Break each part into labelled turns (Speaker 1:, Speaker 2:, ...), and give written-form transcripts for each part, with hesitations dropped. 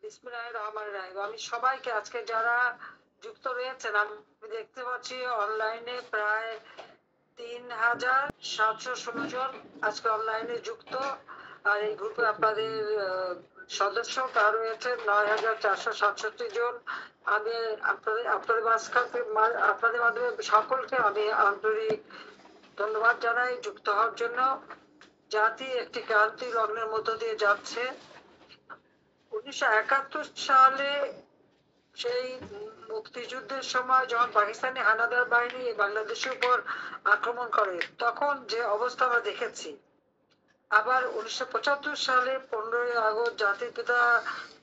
Speaker 1: বিসমিল্লাহির রহমানির রহিম। আমি সবাইকে আজকে যারা যুক্ত রয়েছেন, আমি দেখতে পাচ্ছি অনলাইনে প্রায় ৩,৭১৬ জন আজকে অনলাইনে যুক্ত। আর এই গ্রুপে আপনাদের সদস্য তা রয়েছে ৯,৪৬৭ জন। আমি আপনাদের মাধ্যমে সকলকে আমি আন্তরিক ধন্যবাদ জানাই যুক্ত হওয়ার জন্য। জাতি একটি ক্রান্তি লগ্নের মধ্য দিয়ে যাচ্ছে। 1971 সালে সেই মুক্তিযুদ্ধের সময় যখন পাকিস্তানি হানাদার বাহিনী বাংলাদেশের উপর আক্রমণ করে, তখন যে অবস্থা আমরা দেখেছি। আবার 1975 সালে 15ই আগস্ট জাতির পিতা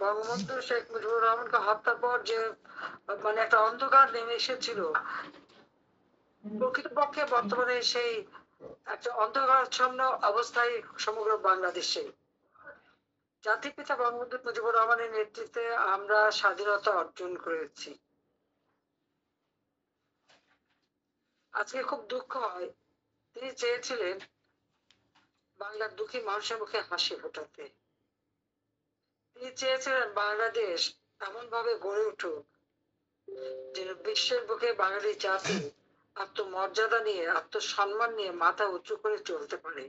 Speaker 1: বঙ্গবন্ধু শেখ মুজিবুর রহমানকে হত্যার পর যে একটা অন্ধকার নেমে এসেছিল, প্রকৃতপক্ষে বর্তমানে সেই একটা অন্ধকারাচ্ছন্ন অবস্থায় সমগ্র বাংলাদেশে। জাতির পিতা বঙ্গবন্ধু মুজিবুর রহমানের নেতৃত্বে আমরা স্বাধীনতা অর্জন করেছি। আজকে খুব দুঃখ হয়, তিনি চেয়েছিলেন বাংলার দুঃখী মানুষের মুখে হাসি ফোটাতে। তিনি চেয়েছিলেন বাংলাদেশ এমন ভাবে গড়ে উঠুক যে বিশ্বের বুকে বাঙালি জাতি আত্মমর্যাদা নিয়ে, আত্মসম্মান নিয়ে মাথা উঁচু করে চলতে পারে।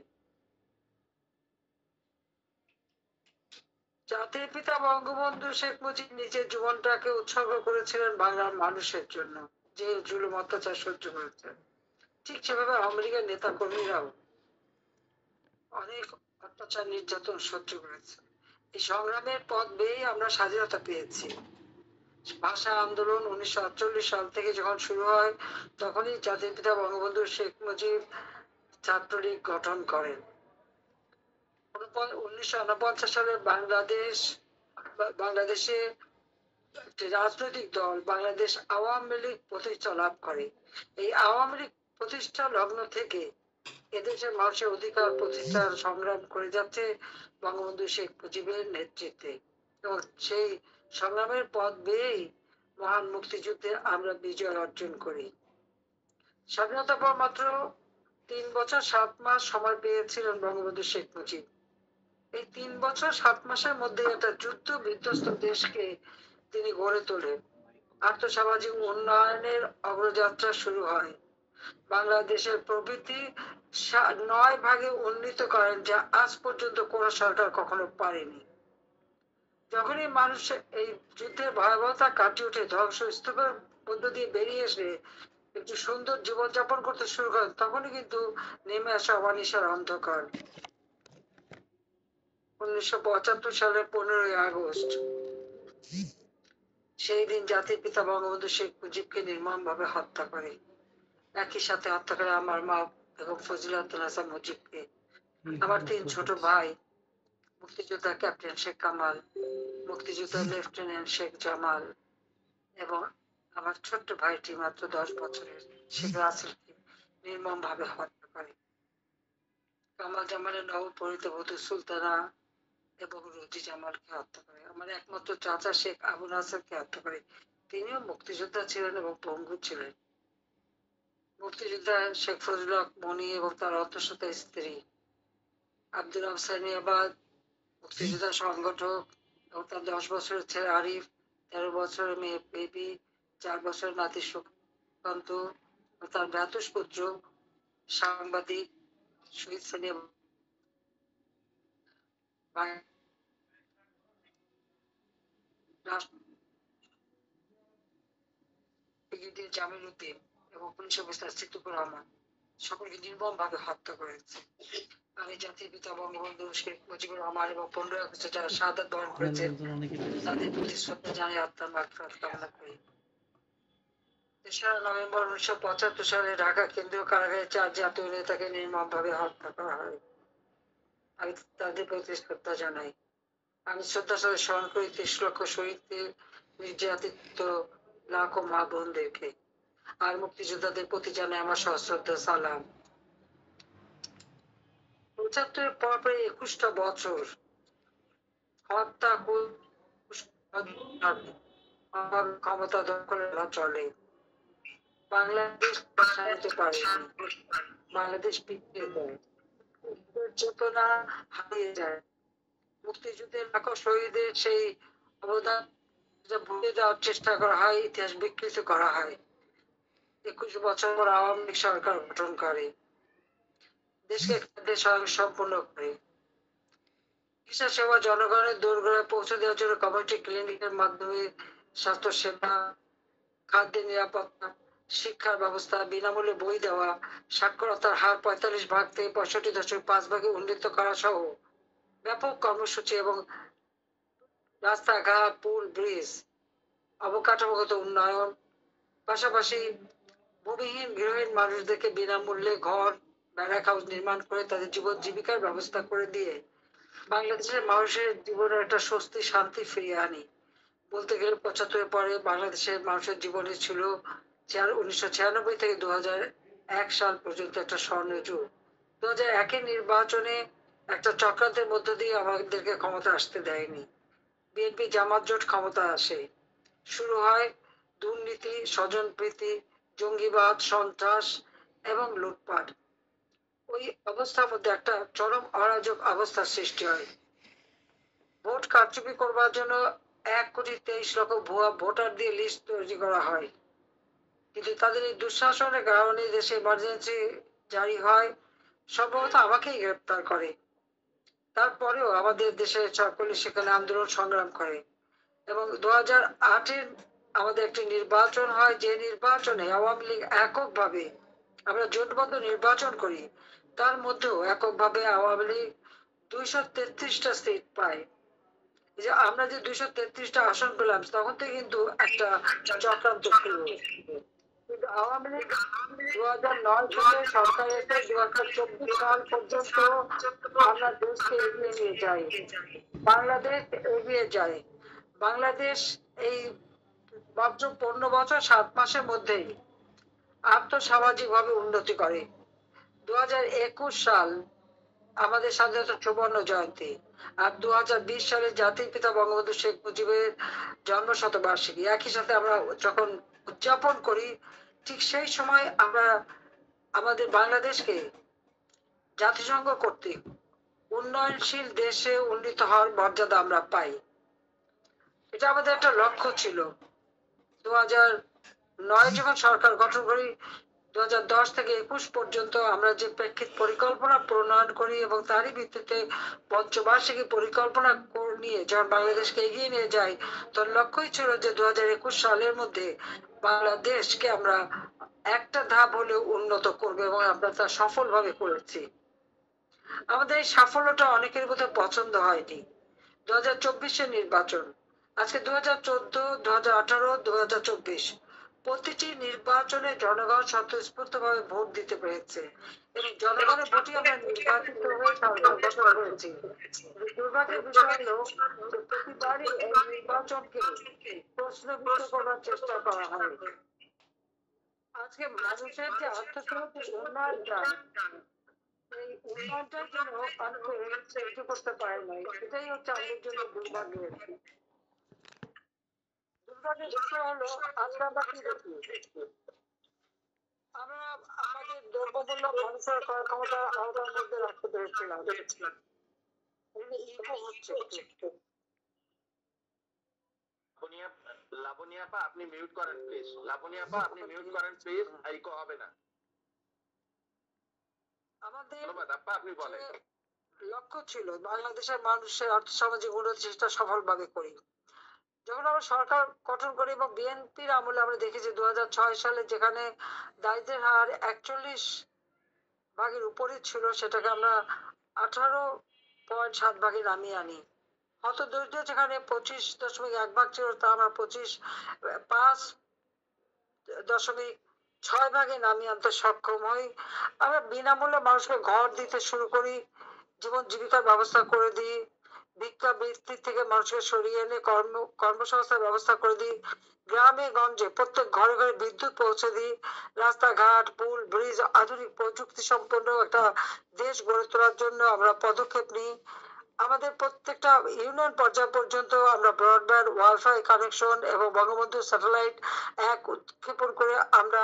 Speaker 1: জাতির পিতা বঙ্গবন্ধু শেখ মুজিব নিজের জীবনটাকে উৎসর্গ করেছিলেন বাংলার মানুষের জন্য, যে জুলুম অত্যাচার সহ্য করেছেন। ঠিক সেভাবে আমেরিকার নেতা কর্মীরাও অনেক অত্যাচার নির্যাতন সহ্য করেছে। এই সংগ্রামের পথ বেয়েই আমরা স্বাধীনতা পেয়েছি। ভাষা আন্দোলন 1948 সাল থেকে যখন শুরু হয়, তখনই জাতির পিতা বঙ্গবন্ধু শেখ মুজিব ছাত্রলীগ গঠন করেন। 1949 সালে বাংলাদেশে একটি রাজনৈতিক দল বাংলাদেশ আওয়ামী লীগ প্রতিষ্ঠা লাভ করে। এই আওয়ামী লীগ প্রতিষ্ঠা লগ্ন থেকে এদেশের মানুষের অধিকার প্রতিষ্ঠার সংগ্রাম করে যাচ্ছে বঙ্গবন্ধু শেখ মুজিবের নেতৃত্বে, এবং সেই সংগ্রামের পথ বেয়েই মহান মুক্তিযুদ্ধে আমরা বিজয় অর্জন করি। স্বাধীনতার পর মাত্র 3 বছর 7 মাস সময় পেয়েছিলেন বঙ্গবন্ধু শেখ মুজিব। এই 3 বছর 7 মাসের মধ্যে একটা যুদ্ধ বিধ্বস্ত দেশকে তিনি গড়ে তোলেন। আর্থসামাজিক উন্নয়নের অগ্রযাত্রা শুরু হয়। বাংলাদেশের প্রবৃদ্ধি 9 ভাগে উন্নীত করেন, যা আজ পর্যন্ত কোন সরকার কখনো পারেনি। যখনই মানুষ এই যুদ্ধের ভয়াবহতা কাটিয়ে উঠে ধ্বংসস্তূপের মধ্য দিয়ে বেরিয়ে এসে একটু সুন্দর জীবনযাপন করতে শুরু করেন, তখনই কিন্তু নেমে আসে অমানিসার অন্ধকার। 1975 সালের 15ই আগস্ট, সেই দিন জাতির পিতা বঙ্গবন্ধু শেখ মুজিবকে নির্মমভাবে হত্যা করে। একই সাথে হত্যা করে আমার মা বেগম ফজিলাতুল হাসান মুজিবকে, আমার 3 ছোট ভাই, মুক্তিযোদ্ধা ক্যাপ্টেন শেখ কামাল, মুক্তিযোদ্ধা লেফটেন্যান্ট শেখ জামাল, এবং আমার ছোট্ট ভাইটি মাত্র 10 বছরের শেখ রাসেলকে নির্মমভাবে হত্যা করে। কামাল জামালের নবপরিণীত বধূ সুলতানা এবং রোজি জামালকে হত্যা করে। আমার একমাত্র চাচা শেখ আবু নাসেরকে হত্যা করে। তিনিও মুক্তিযোদ্ধা ছিলেন এবং পঙ্গু ছিলেন। মুক্তিযোদ্ধা শেখ ফজলুল হক মনি এবং তার অন্তঃসত্ত্বা স্ত্রী আব্দুল আহসানিয়াবাদ, মুক্তিযোদ্ধা সংগঠক, এবং তার 10 বছরের ছেলে আরিফ, 13 বছরের মেয়ে বেবি, 4 বছরের নাতি সুকান্ত, তার ভ্রাতুষ পুত্র সাংবাদিক শহীদ সানিয়া জামিল উদ্দিন এবং পুলিশ অফিসার সিদ্দিকুর রহমান সকলকে নির্মম ভাবে হত্যা করেছে। আমি জাতির পিতা বঙ্গবন্ধু শেখ মুজিবুর রহমান এবং 15 আগস্টে যারা শাহাদাত বরণ করেছেন, তাদের প্রতি শ্রদ্ধা জানিয়ে আত্মার মাগফিরাত কামনা করি। 3 নভেম্বর 1975 সালে ঢাকা কেন্দ্রীয় কারাগারে 4 জাতীয় নেতাকে নির্মম ভাবে হত্যা করা হয়। আমি তাদের প্রতি শ্রদ্ধা জানাই। আমি শ্রদ্ধার সাথে স্মরণ করি 30 লক্ষ শহীদদের, নির্যাতিত লাখো মা বোনদেরকে, আর মুক্তিযোদ্ধাদের প্রতি জানাই আমার সশ্রদ্ধ সালাম। 75 পরপর 21টা বছর হত্যা ক্ষমতা দখলে চলে। বাংলাদেশ শান্তি পারেনি, বাংলাদেশ পিছিয়ে যায়, চেতনা হারিয়ে যায়। মুক্তিযুদ্ধের লাখো শহীদের সেই অবদান ভুলে দেওয়ার চেষ্টা করা হয়, ইতিহাস বিকৃত করা হয়। 21 বছর পর আওয়ামী লীগ সরকার গঠন করে, দেশকে খাদ্যে স্বয়ংসম্পূর্ণ করে। চিকিৎসা সেবা জনগণের দোরগোড়ায় পৌঁছে দেওয়ার জন্য কমিউনিটি ক্লিনিকের মাধ্যমে স্বাস্থ্য সেবা, খাদ্যের নিরাপত্তা, শিক্ষার ব্যবস্থা, বিনামূল্যে বই দেওয়া, সাক্ষরতার হার 45 থেকে 65.5 উন্নীত করা সহ ব্যাপক কর্মসূচি এবং রাস্তাঘাট, পুল, ব্রিজ, অবকাঠামোগত উন্নয়ন, পাশাপাশি ভূমিহীন গৃহহীন মানুষদেরকে বিনামূল্যে ঘর, ব্যারাক হাউস নির্মাণ করে তাদের জীবন জীবিকার ব্যবস্থা করে দিয়ে বাংলাদেশের মানুষের জীবনে একটা স্বস্তি শান্তি ফিরিয়ে আনি। বলতে গেলে 75 পরে বাংলাদেশের মানুষের জীবনে ছিল 1996 থেকে 2001 সাল পর্যন্ত একটা স্বর্ণযুগ। 2001 নির্বাচনে একটা চক্রান্তের মধ্য দিয়ে আমাদেরকে ক্ষমতা আসতে দেয়নি। বিএনপি জামাত জোট ক্ষমতা আসে, শুরু হয় দুর্নীতি, স্বজনপ্রীতি, জঙ্গিবাদ, সন্ত্রাস এবং লুটপাট। ওই অবস্থার মধ্যে একটা চরম অরাজক অবস্থার সৃষ্টি হয়। ভোট কারচুপি করবার জন্য 1,23,00,000 ভুয়া ভোটার দিয়ে লিস্ট তৈরি করা হয়, কিন্তু তাদের এই দুঃশাসনের কারণে দেশে ইমার্জেন্সি জারি হয়, সম্ভবত আমাকেই গ্রেপ্তার করে। তারপরেও আমাদের দেশের সকলে সেখানে আন্দোলন সংগ্রাম করে এবং 2008 আমাদের একটি নির্বাচন হয়, যে নির্বাচনে আওয়ামী লীগ এককভাবে, আমরা জোটবদ্ধ নির্বাচন করি, তার মধ্যেও এককভাবে আওয়ামী লীগ 233টা সিট পায়। যে আমরা যে 233টা আসন পেলাম তখন থেকে কিন্তু একটা চক্রান্ত শুরু। কিন্তু আওয়ামী লীগ 2009 থেকে সরকার এসে 2024 সাল পর্যন্ত আমরা দেশকে এগিয়ে নিয়ে যাই, বাংলাদেশ এগিয়ে যায়। বাংলাদেশ এই মাত্র 15 বছর 7 মাসের মধ্যেই আর্থসামাজিক ভাবে উন্নতি করে। 2021 সাল আমাদের স্বাধীনতা 54 জয়ন্তী, আর 2020 সালে জাতির পিতা বঙ্গবন্ধু শেখ মুজিবের জন্মশতবার্ষিকী। একই সাথে আমরা যখন উদযাপন করি, ঠিক সেই সময় আমরা আমাদের বাংলাদেশকে জাতিসংঘ কর্তৃক উন্নয়নশীল দেশে উন্নীত হওয়ার মর্যাদা আমরা পাই। এটা আমাদের একটা লক্ষ্য ছিল। 2009 যখন সরকার গঠন করি, 2010 থেকে 21 পর্যন্ত আমরা যে প্রেক্ষিত পরিকল্পনা প্রণয়ন করি এবং তারই ভিত্তিতে পঞ্চবার্ষিকী পরিকল্পনা নিয়ে যখন বাংলাদেশকে এগিয়ে নিয়ে যাই, তোর লক্ষ্যই ছিল যে 2021 সালের মধ্যে বাংলাদেশকে আমরা একটা ধাপ হলেও উন্নত করবো এবং আমরা তা সফলভাবে করেছি। আমাদের এই সাফল্যটা অনেকের মধ্যে পছন্দ হয়নি। 2024 নির্বাচন, আজকে 2014, 2018, 2024 প্রতিটি নির্বাচনে জনগণ স্বতঃস্ফূর্ত ভাবে ভোট দিতে পেরেছে এবং জনগণের ভোটে আমরা নির্বাচিত হয়ে সরকার গঠন করেছি। দুর্ভাগ্যের বিষয় হলো যে প্রতিবারই এই নির্বাচনকে প্রশ্নবিদ্ধ করার চেষ্টা করা হয়। আজকে মানুষের যে আত্মসমর্পণ উন্নয়ন চায়, এই উন্নয়নটার জন্য অনেকে চেষ্টা করতে পারে নাই। এটাই হচ্ছে আমাদের জন্য দুর্ভাগ্যের। দুর্ভাগ্যের বিষয় হলো আজকে আমরা কি দেখি, আমরা আমাদের দ্রব্যমূল্য মানুষের ক্রয় ক্ষমতা আওতার মধ্যে রাখতে পেরেছিলাম। ইকো হচ্ছে।
Speaker 2: লাবণী আপা আপনি মিউট করেন প্লিজ। লাবণী আপা আপনি মিউট করেন প্লিজ, ইকো হবে না।
Speaker 1: আমাদের
Speaker 2: ধন্যবাদ আপা, আপনি বলেন।
Speaker 1: লক্ষ্য ছিল বাংলাদেশের মানুষের আর্থসামাজিক উন্নতি চেষ্টা সফলভাবে করি। যখন আমরা সরকার গঠন করি এবং বিএনপির আমলে আমরা দেখেছি 2006 সালে যেখানে দারিদ্রের হার 41% উপরে ছিল, সেটাকে আমরা 18.7 নামিয়ে আনি। হতদরিদ্র যেখানে 25.1 ছিল, তা আমরা 5.6 নামিয়ে আনতে সক্ষম হই। আমরা বিনামূল্যে মানুষকে ঘর দিতে শুরু করি, জীবন জীবিকার ব্যবস্থা করে দিই, ভিক্ষা বৃত্তি থেকে মানুষকে সরিয়ে এনে কর্মসংস্থার ব্যবস্থা করে দিই, গ্রামে গঞ্জে প্রত্যেক ঘরে ঘরে বিদ্যুৎ পৌঁছে দিই, রাস্তাঘাট, পুল, ব্রিজ, আধুনিক প্রযুক্তি সম্পন্ন একটা দেশ গড়ে তোলার জন্য আমরা পদক্ষেপ নিই। আমাদের প্রত্যেকটা ইউনিয়ন পর্যায় পর্যন্ত আমরা ব্রডব্যান্ড, ওয়াইফাই কানেকশন এবং বঙ্গবন্ধু স্যাটেলাইট উৎক্ষেপণ করে আমরা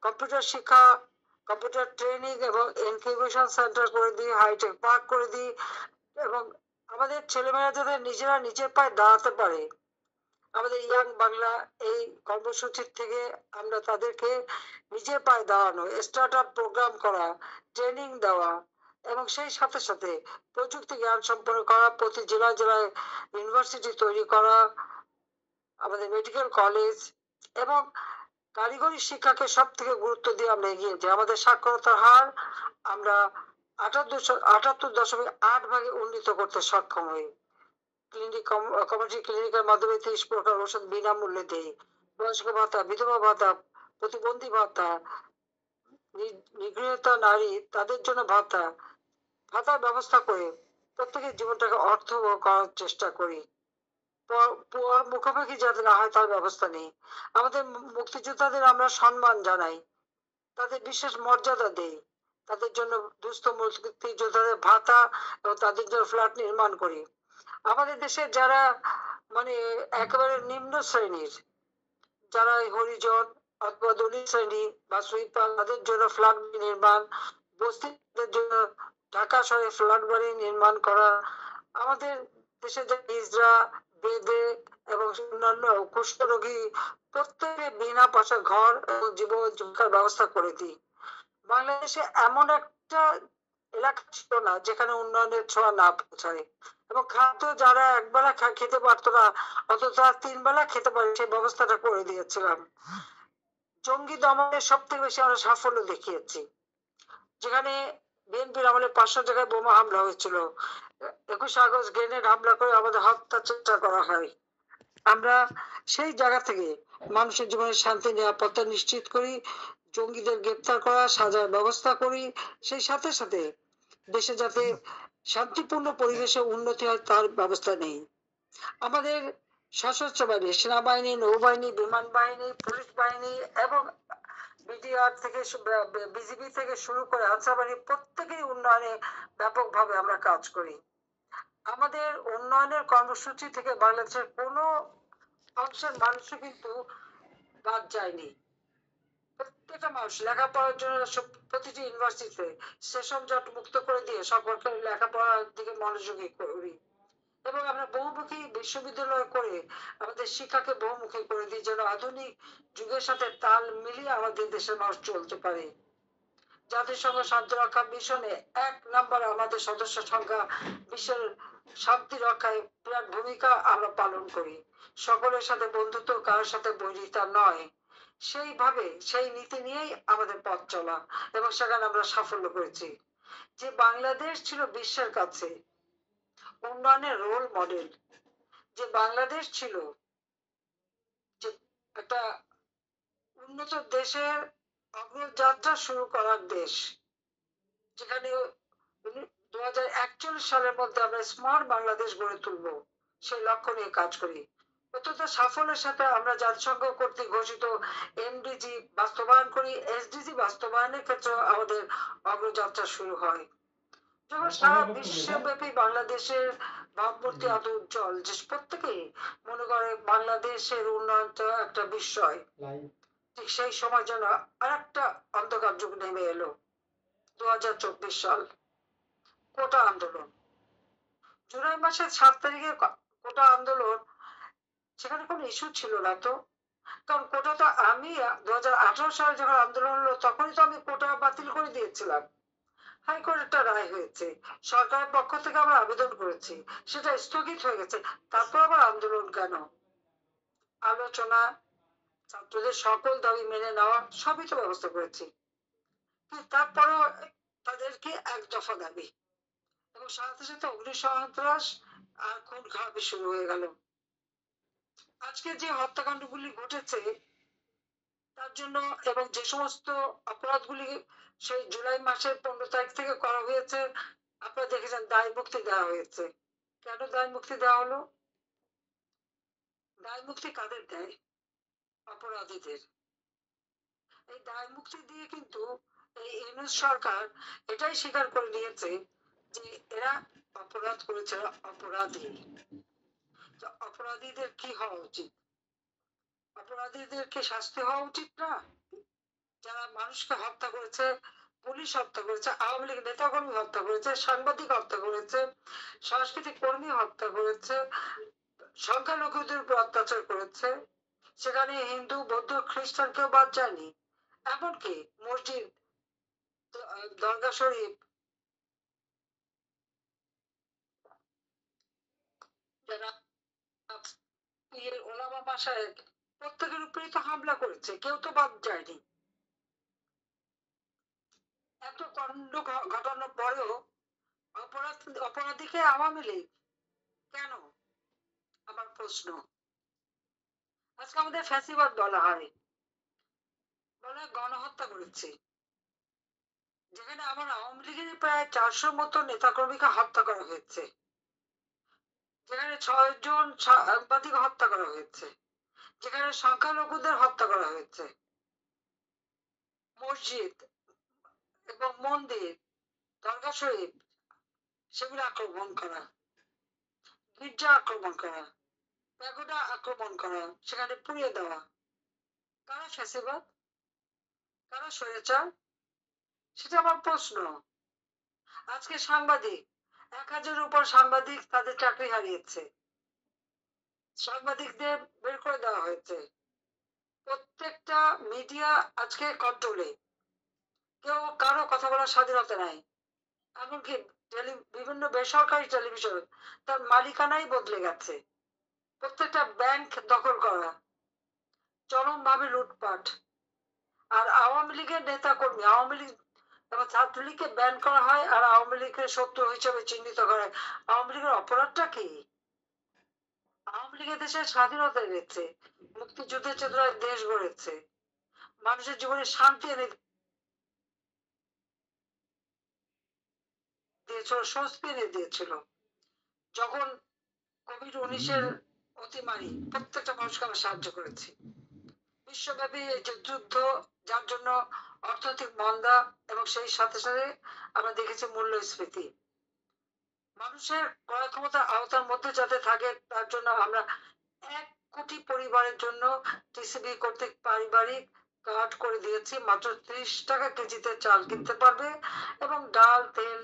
Speaker 1: কম্পিউটার শিক্ষা, কম্পিউটার ট্রেনিং এবং ইনকিউবেশন সেন্টার করে দিই, হাইটেক পার্ক করে দিই এবং আমাদের ছেলেমেয়েরা যাতে নিজেরা নিজের পায়ে দাঁড়াতে পারে, আমাদের ইয়াং বাংলা এই কর্মসূচির থেকে আমরা তাদেরকে নিজের পায়ে দাঁড়ানো, স্টার্ট আপ প্রোগ্রাম করা, ট্রেনিং দেওয়া এবং সেই সাথে সাথে প্রযুক্তি জ্ঞান সম্পন্ন করা, প্রতি জেলায় জেলায় ইউনিভার্সিটি তৈরি করা, আমাদের মেডিকেল কলেজ এবং কারিগরি শিক্ষাকে সব থেকে গুরুত্ব দিয়ে আমরা এগিয়ে যাই। আমাদের সাক্ষরতার হার আমরা 78.8 ভাগে উন্নীত করতে সক্ষম হই। ক্লিনিক কমিউনিটি ক্লিনিকের মাধ্যমে 30 প্রকার ওষুধ বিনামূল্যে দেই। বয়স্ক ভাতা, বিধবা ভাতা, প্রতিবন্ধী ভাতা, নিগৃহীতা নারী তাদের জন্য ভাতা, ভাতার ব্যবস্থা করে প্রত্যেকের জীবনটাকে অর্থবহ করার চেষ্টা করি। মুখোমুখি যাতে না হয় তার ব্যবস্থা নেই। আমাদের মুক্তিযোদ্ধাদের আমরা সম্মান জানাই, তাদের বিশেষ মর্যাদা দেই, তাদের জন্য দুস্থ মুক্তিযোদ্ধাদের ভাতা এবং তাদের জন্য ফ্ল্যাট নির্মাণ করি। আমাদের দেশে যারা মানে একেবারে নিম্ন শ্রেণীর, যারা হরিজন অথবা দলিত শ্রেণী বা সুইপার, তাদের জন্য ফ্ল্যাট নির্মাণ, বস্তিদের জন্য ঢাকা শহরে ফ্ল্যাট বাড়ি নির্মাণ করা, আমাদের দেশে যে হিজড়া, বেদে এবং অন্যান্য কুষ্ঠরোগী প্রত্যেকে বিনা পয়সা ঘর এবং জীবন জীবিকার ব্যবস্থা করে দিই। বাংলাদেশে এমন একটা এলাকা ছিল না যেখানে উন্নয়নের ছোঁয়া না পৌঁছায়, এবং খাদ্য যারা একবেলা খেতে পারতো না অথচ তারা 3 বেলা খেতে পারে সেই ব্যবস্থাটা করে দিয়েছিলাম। জঙ্গি দমনের সব থেকে বেশি আমরা সাফল্য দেখিয়েছি, যেখানে বিএনপির আমলে 500 জায়গায় বোমা হামলা হয়েছিল, 21 আগস্ট গ্রেনেড হামলা করে আমাদের হত্যা চেষ্টা করা হয়। আমরা সেই জায়গা থেকে মানুষের জীবনে শান্তি নিরাপত্তা নিশ্চিত করি, জঙ্গিদের গ্রেপ্তার করা, সাজার ব্যবস্থা করি, সেই সাথে সাথে দেশে যাতে শান্তিপূর্ণ পরিবেশে উন্নতি হয় তার ব্যবস্থা নেই। আমাদের সশস্ত্র বাহিনী, সেনাবাহিনী, নৌবাহিনী, বিমান বাহিনী, পুলিশ বাহিনী এবং বিডিআর থেকে বিজিবি থেকে শুরু করে আনসার বাহিনী প্রত্যেকেই উন্নয়নে ব্যাপকভাবে আমরা কাজ করি। আমাদের উন্নয়নের কর্মসূচি থেকে বাংলাদেশের কোনো অংশের মানুষও কিন্তু বাদ যায়নি। প্রত্যেকটা মানুষ লেখাপড়ার জন্য প্রতিটি ইউনিভার্সিটিতে সেশন জট মুক্ত করে দিয়ে সকলকে লেখাপড়ার দিকে মনোযোগী করি, এবং আমরা বহুমুখী বিশ্ববিদ্যালয় করে আমাদের শিক্ষাকে বহুমুখী করে দিই, যেন আধুনিক যুগের সাথে তাল মিলিয়ে আমাদের দেশের মানুষ চলতে পারে। জাতিসংঘ শান্তি রক্ষা মিশনে 1 নম্বরে আমাদের সদস্য সংখ্যা, বিশ্বের শান্তি রক্ষায় বিরাট ভূমিকা আমরা পালন করি। সকলের সাথে বন্ধুত্ব, কারোর সাথে বৈরিতা নয়, সেইভাবে সেই নীতি নিয়েই আমাদের পথ চলা, এবং সেখানে আমরা সাফল্য করেছি। যে বাংলাদেশ ছিল বিশ্বের কাছে উন্নয়নের রোল মডেল, যে বাংলাদেশ ছিল যে একটা উন্নত দেশের অগ্রযাত্রা শুরু করার দেশ, যেখানে 2041 সালের মধ্যে আমরা স্মার্ট বাংলাদেশ গড়ে তুলবো, সেই লক্ষ্য নিয়ে কাজ করি। অত্যন্ত সাফল্যের সাথে আমরা জাতিসংঘ কর্তৃক ঘোষিত এমডিজি বাস্তবায়ন করি। এসডিজি বাস্তবায়নের ক্ষেত্রে আমাদের অগ্রযাত্রা শুরু হয়, যখন সারা বিশ্বব্যাপী বাংলাদেশের ভাবমূর্তি এত উজ্জ্বল যে প্রত্যেকেই মনে করে বাংলাদেশের উন্নয়ন তো একটা বিস্ময়। ঠিক সেই সময় যেন আরেকটা অন্ধকার যুগ নেমে এলো, 2024 সাল, কোটা আন্দোলন। জুলাই মাসের 7 তারিখে কোটা আন্দোলন, সেখানে কোনো ইস্যু ছিল না তো, কারণ কোটা তো আমি 2018 সালে যখন আন্দোলন হলো তখনই তো আমি কোটা বাতিল করে দিয়েছিলাম। হাইকোর্ট একটা রায় হয়েছে, সরকারের পক্ষ থেকে আমরা আবেদন করেছি, সেটা স্থগিত হয়ে গেছে, তারপর আবার আন্দোলন কেন? আলোচনা, ছাত্রদের সকল দাবি মেনে নেওয়া, সবই তো ব্যবস্থা করেছি, কিন্তু তারপরেও তাদেরকে 1 দফা দাবি, এবং সাথে সাথে অগ্নিসন্ত্রাস আর খুন খারাপি শুরু হয়ে গেল। আজকে যে হত্যাকাণ্ডগুলি ঘটেছে তার জন্য, এবং যে সমস্ত অপরাধগুলি সেই জুলাই মাসের 15 তারিখ থেকে করা হয়েছে, আপনারা দেখেছেন দায় মুক্তি দেওয়া হয়েছে। কেন দায় মুক্তি দেওয়া হলো? দায় মুক্তি কাদের দেয়? অপরাধীদের। এই দায় মুক্তি দিয়ে কিন্তু এই ইউনূস সরকার এটাই স্বীকার করে নিয়েছে যে এরা অপরাধ করেছে, অপরাধী। তো অপরাধীদের কি হওয়া উচিত? অপরাধীদেরকে শাস্তি হওয়া উচিত না? যারা মানুষকে হত্যা করেছে পুলিশ হত্যা করেছে, আওয়ামী লীগ নেতাকর্মী হত্যা করেছে, সাংবাদিক হত্যা করেছে, সাংস্কৃতিক কর্মী হত্যা করেছে, সংখ্যালঘুদের উপর অত্যাচার করেছে, সেখানে হিন্দু বৌদ্ধ খ্রিস্টান কেউ বাদ যায়নি। এমনকি মসজিদ, দরগা শরীফ, যারা ওলামা বাসায়, প্রত্যেকের উপরেই তো হামলা করেছে, কেউ তো বাদ যায়নি। এত কাণ্ড ঘটানোর পরেও অপরাধীকে আওয়ামী লীগ কেন, আমার প্রশ্ন। আজকে আমাদের ফ্যাসিবাদ বলা হয়, বলে গণহত্যা করেছে, যেখানে আমার আওয়ামী লীগের প্রায় 400 মতো নেতাকর্মীকে হত্যা করা হয়েছে, যেখানে 6 জন সাংবাদিক হত্যা করা হয়েছে, যেখানে সংখ্যালঘুদের হত্যা করা হয়েছে, মসজিদ এবং মন্দির, দরগা শরীফ, সেগুলো আক্রমণ করা, গির্জা আক্রমণ করা, প্যাগোডা আক্রমণ করা, সেখানে পুড়িয়ে দেওয়া, কারা ফ্যাসিবাদ, কারা স্বৈরাচার, সেটা আমার প্রশ্ন। আজকে সাংবাদিক 1000-এর উপর সাংবাদিক তাদের চাকরি হারিয়েছে, সাংবাদিকদের বের করে দেওয়া হয়েছে, প্রত্যেকটা মিডিয়া আজকে কন্ট্রোলে, কেউ কারো কথা বলার স্বাধীনতা নাই। এমনকি বিভিন্ন বেসরকারি টেলিভিশন তার মালিকানাই বদলে গেছে, প্রত্যেকটা ব্যাংক দখল করা, চরম ভাবে লুটপাট। আর আওয়ামী লীগের নেতা কর্মী, আওয়ামী লীগ এবং ছাত্রলীগকে ব্যান করা হয় আর আওয়ামী লীগের শত্রু হিসেবে চিহ্নিত করা হয়। আওয়ামী লীগের অপরাধটা কি? আওয়ামী লীগের দেশের স্বাধীনতা এনেছে, মুক্তিযুদ্ধের চেতনায় দেশ গড়েছে, মানুষের জীবনে শান্তি এনে দিয়েছিল, স্বস্তি এনে দিয়েছিল। যখন কোভিড-19 অতিমারি প্রত্যেকটা মানুষকে আমরা সাহায্য করেছি। বিশ্বব্যাপী এই যে যুদ্ধ, যার জন্য অর্থনৈতিক মন্দা এবং সেই সাথে সাথে আমরা দেখেছি মূল্যস্ফীতি, মানুষের ক্রয় ক্ষমতার আওতার মধ্যে যাতে থাকে তার জন্য আমরা 1 কোটি পরিবারের জন্য টিসিবি কর্তৃক পারিবারিক কার্ড করে দিয়েছি, মাত্র 30 টাকা কেজিতে চাল কিনতে পারবে এবং ডাল তেল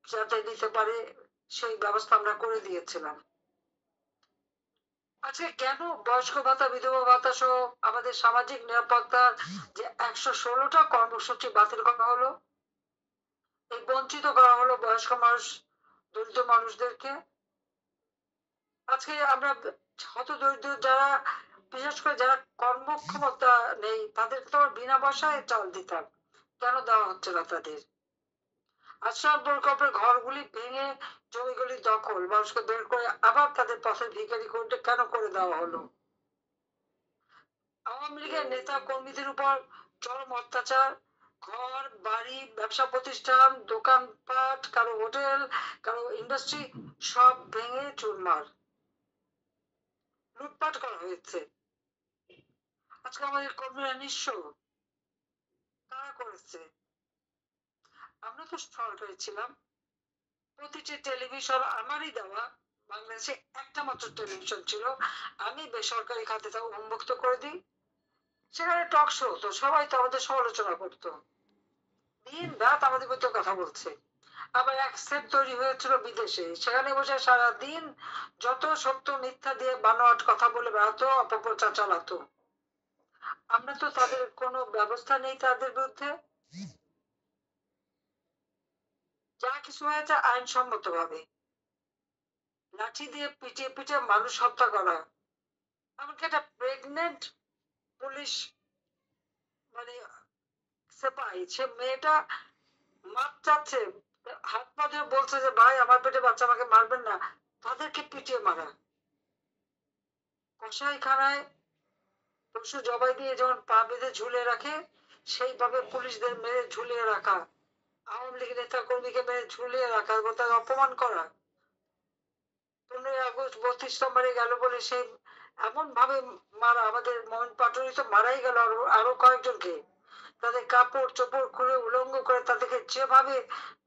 Speaker 1: যাতে নিতে পারে সেই ব্যবস্থা আমরা করে দিয়েছিলাম। আজকে কেন বয়স্ক ভাতা, বিধবা ভাতা সহ আমাদের সামাজিক নিরাপত্তার যে 116টা কর্মসূচি বাতিল করা হলো, এই বঞ্চিত করা হলো বয়স্ক মানুষ, দরিদ্র মানুষদেরকে। আজকে আমরা হত দরিদ্র যারা, বিশেষ করে যারা কর্মক্ষমতা নেই, তাদেরকে তো বিনা পয়সায় চাল দিতাম, কেন দেওয়া হচ্ছে না তাদের? আশ্রয় প্রকল্পের ঘরগুলি ভেঙে জমিগুলি দখল, মানুষকে বের করে আবার তাদের পথের ভিখারি করতে কেন করে দেওয়া হলো? আওয়ামী লীগের নেতা কর্মীদের উপর চরম অত্যাচার, ঘর বাড়ি, ব্যবসা প্রতিষ্ঠান, দোকানপাট, কারো হোটেল, কারো ইন্ডাস্ট্রি সব ভেঙে চুরমার, লুটপাট করা হয়েছে। আজকে আমাদের কর্মীরা নিঃস্ব, কারা করেছে? আমরা তো সরকারি ছিলাম, প্রতিটি টেলিভিশন আমারই দেওয়া, বাংলাদেশে একটা মাত্র টেলিভিশন ছিল, আমি বেসরকারি খাতে তা উন্মুক্ত করে দিই, সেখানে টক শো হতো, সবাই তো আমাদের সমালোচনা করতো, দিন রাত আমাদের মধ্যে কথা বলছে। আবার এক সেট তৈরি হয়েছিল বিদেশে, সেখানে বসে সারাদিন যত সত্য মিথ্যা দিয়ে বানোয়াট কথা বলে বেড়াতো, অপপ্রচার চালাতো। আমরা তো তাদের কোনো ব্যবস্থা নেই তাদের বিরুদ্ধে, যা কিছু হয়েছে আইনসম্মত ভাবে, লাঠি দিয়ে পিটিয়ে পিটিয়ে মানুষ হত্যা করা, এমনকি একটা প্রেগনেন্ট পুলিশ মানে সেপাই, সে মেয়েটা মাপ চাচ্ছে, হাত পা ধরে বলছে যে ভাই আমার পেটে বাচ্চা, আমাকে মারবেন না, তাদেরকে পিটিয়ে মারা। কসাইখানায় পশু জবাই দিয়ে যেমন পা বেঁধে ঝুলে রাখে, সেইভাবে পুলিশদের মেরে ঝুলিয়ে রাখা, আওয়ামী লীগ নেতা কর্মীকে মেরে ঝুলিয়ে রাখা এবং তাকে অপমান করা। 15ই আগস্ট 32 নম্বরে গেল বলে সেই এমন ভাবে মারা, আমাদের মমিন পাটুরি তো মারাই গেল, আরো কয়েকজনকে তাদের কাপড় চোপড় খুলে উলঙ্গ করে তাদেরকে যেভাবে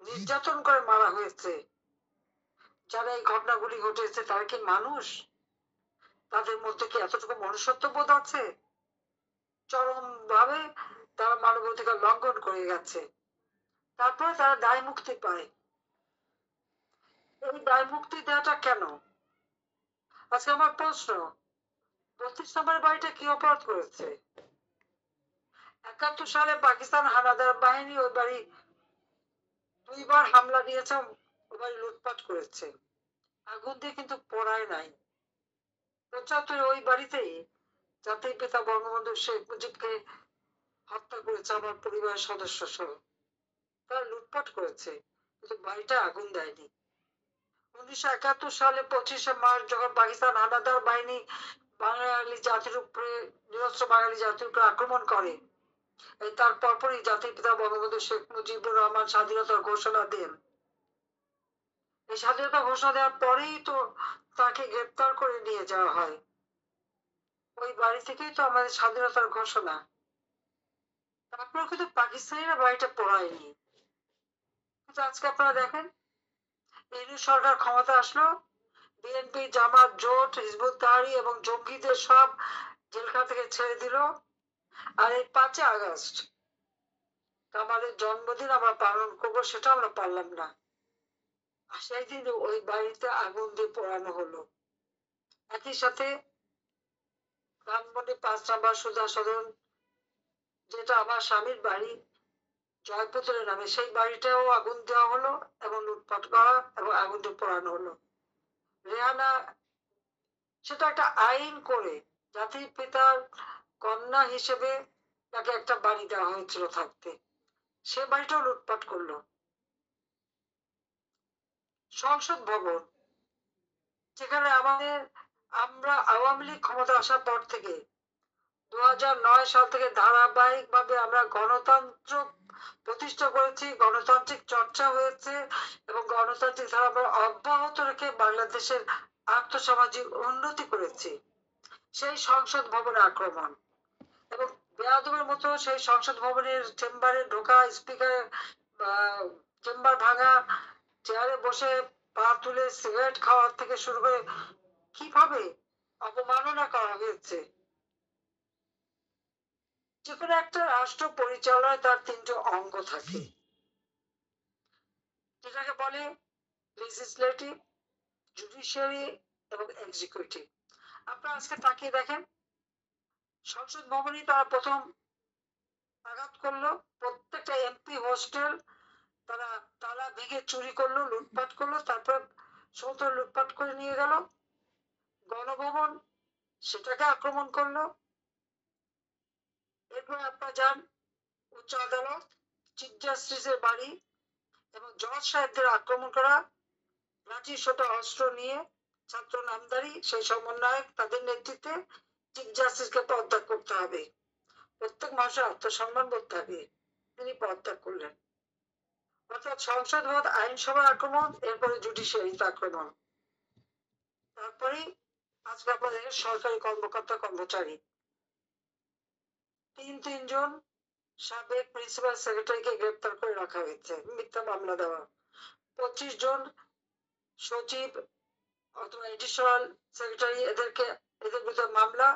Speaker 1: নির্যাতন করে মারা হয়েছে। যারা এই ঘটনাগুলি ঘটেছে তারা কি মানুষ? তাদের মধ্যে কি এতটুকু মনুষ্যত্ব বোধ আছে? চরম ভাবে তারা মানবাধিকার লঙ্ঘন করে গেছে। তারপরে তারা দায় মুক্তি পায়। এই দায় মুক্তি দেওয়াটা কেন? আজকে আমার প্রশ্ন, 32 নম্বর বাড়িটা কি অপরাধ করেছে? 71 সালে পাকিস্তান হানাদার বাহিনী ওই বাড়ি 2বার হামলা দিয়েছে, ওই বাড়ি লুটপাট করেছে, আগুন দিয়ে কিন্তু পোড়ায় নাই। 75 ওই বাড়িতেই জাতির পিতা বঙ্গবন্ধু শেখ মুজিবকে হত্যা করেছে আমার পরিবারের সদস্য সহ। তারা লুটপাট করেছে কিন্তু বাড়িটা আগুন দেয়নি। 1971 সালে 25শে মার্চ যখন পাকিস্তান হানাদার বাহিনী বাঙালি জাতির উপরে, নিরস্ত্র বাঙালি জাতির উপরে আক্রমণ করে, তার পরপরই জাতির পিতা বঙ্গবন্ধু শেখ মুজিবুর রহমান স্বাধীনতার ঘোষণা দেন। এই স্বাধীনতা ঘোষণা দেওয়ার পরেই তো তাকে গ্রেপ্তার করে নিয়ে যাওয়া হয়। ওই বাড়ি থেকেই তো আমাদের স্বাধীনতার ঘোষণা। তারপরে কিন্তু পাকিস্তানিরা বাড়িটা পোড়ায়নি। কিন্তু আজকে আপনারা দেখেন, ইউনূস সরকার ক্ষমতা আসলো, বিএনপি, জামাত, জোট, হিজবুত তাহরীর এবং জঙ্গিদের সব জেলখানা থেকে ছেড়ে দিল। আর এই 5 আগস্ট কামালের জন্মদিন আমরা পালন করবো, সেটা আমরা পারলাম না। আর সেই দিন ওই বাড়িতে আগুন দিয়ে পোড়ানো হলো। একই সাথে ধানমন্ডি 5 নম্বর সুধা সদন, যেটা আমার স্বামীর বাড়ি জয়পুত্রের নামে, সেই বাড়িটাও আগুন দেওয়া হলো এবং লুটপাট করা এবং আগুন দিয়ে পোড়ানো হলো। রেহানা, সেটা একটা আইন করে জাতির পিতার কন্যা হিসেবে তাকে একটা বাড়ি দেওয়া হয়েছিল থাকতে, সে বাড়িটাও লুটপাট করলো। সংসদ ভবন, যেখানে আমরা আওয়ামী লীগ ক্ষমতা আসার পর থেকে 2009 সাল থেকে ধারাবাহিক ভাবে আমরা গণতন্ত্র প্রতিষ্ঠা করেছি, গণতান্ত্রিক চর্চা হয়েছে এবং গণতান্ত্রিক ধারা আমরা অব্যাহত রেখে বাংলাদেশের আর্থসামাজিক উন্নতি করেছি। সেই সংসদ ভবনে আক্রমণ এবং বেয়াদবের মতো সেই সংসদ ভবনের চেম্বারে ঢোকা, স্পিকার চেম্বার ভাঙা, চেয়ারে বসে পা তুলে সিগারেট খাওয়ার থেকে শুরু করে কিভাবে অপমাননা করা হয়েছে। যেকোনো একটা রাষ্ট্র পরিচালনায় তার 3টি অঙ্গ থাকে, যেটাকে বলে লেজিসলেটিভ, জুডিশিয়ারি এবং এক্সিকিউটিভ। আপনারা আজকে তাকিয়ে দেখেন, সংসদ ভবনই তারা প্রথম আঘাত করলো। প্রত্যেকটা এমপি হোস্টেল তারা তালা ভেঙে চুরি করলো, লুটপাট করলো, তারপর সমস্ত লুটপাট করে নিয়ে গেল। গণভবন, সেটাকে আক্রমণ করলো। এরপর আপনারা যান উচ্চ আদালত, চিফ জাস্টিসের বাড়ি এবং জজ সাহেবদের আক্রমণ করা, লাঠি সোটা অস্ত্র নিয়ে ছাত্র নামদারি সেই সমন্বয়ক তাদের নেতৃত্বে চিফ জাস্টিসকে পদত্যাগ করতে হবে। প্রত্যেক মানুষের আত্মসম্মান বোধ থাকে, তিনি পদত্যাগ করলেন। অর্থাৎ সংসদ ভবন, আইনসভার আক্রমণ, এরপরে জুডিশিয়ারিতে আক্রমণ, তারপরে আজকে আপনাদের সরকারি কর্মকর্তা কর্মচারী 3 জন সাবেক প্রিন্সিপাল সেক্রেটারিকে গ্রেপ্তার করে রাখা হয়েছে, মিথ্যা মামলা দেওয়া। 25 জন সচিব অথবা এডিশনাল সেক্রেটারি, এদের বিরুদ্ধে মামলা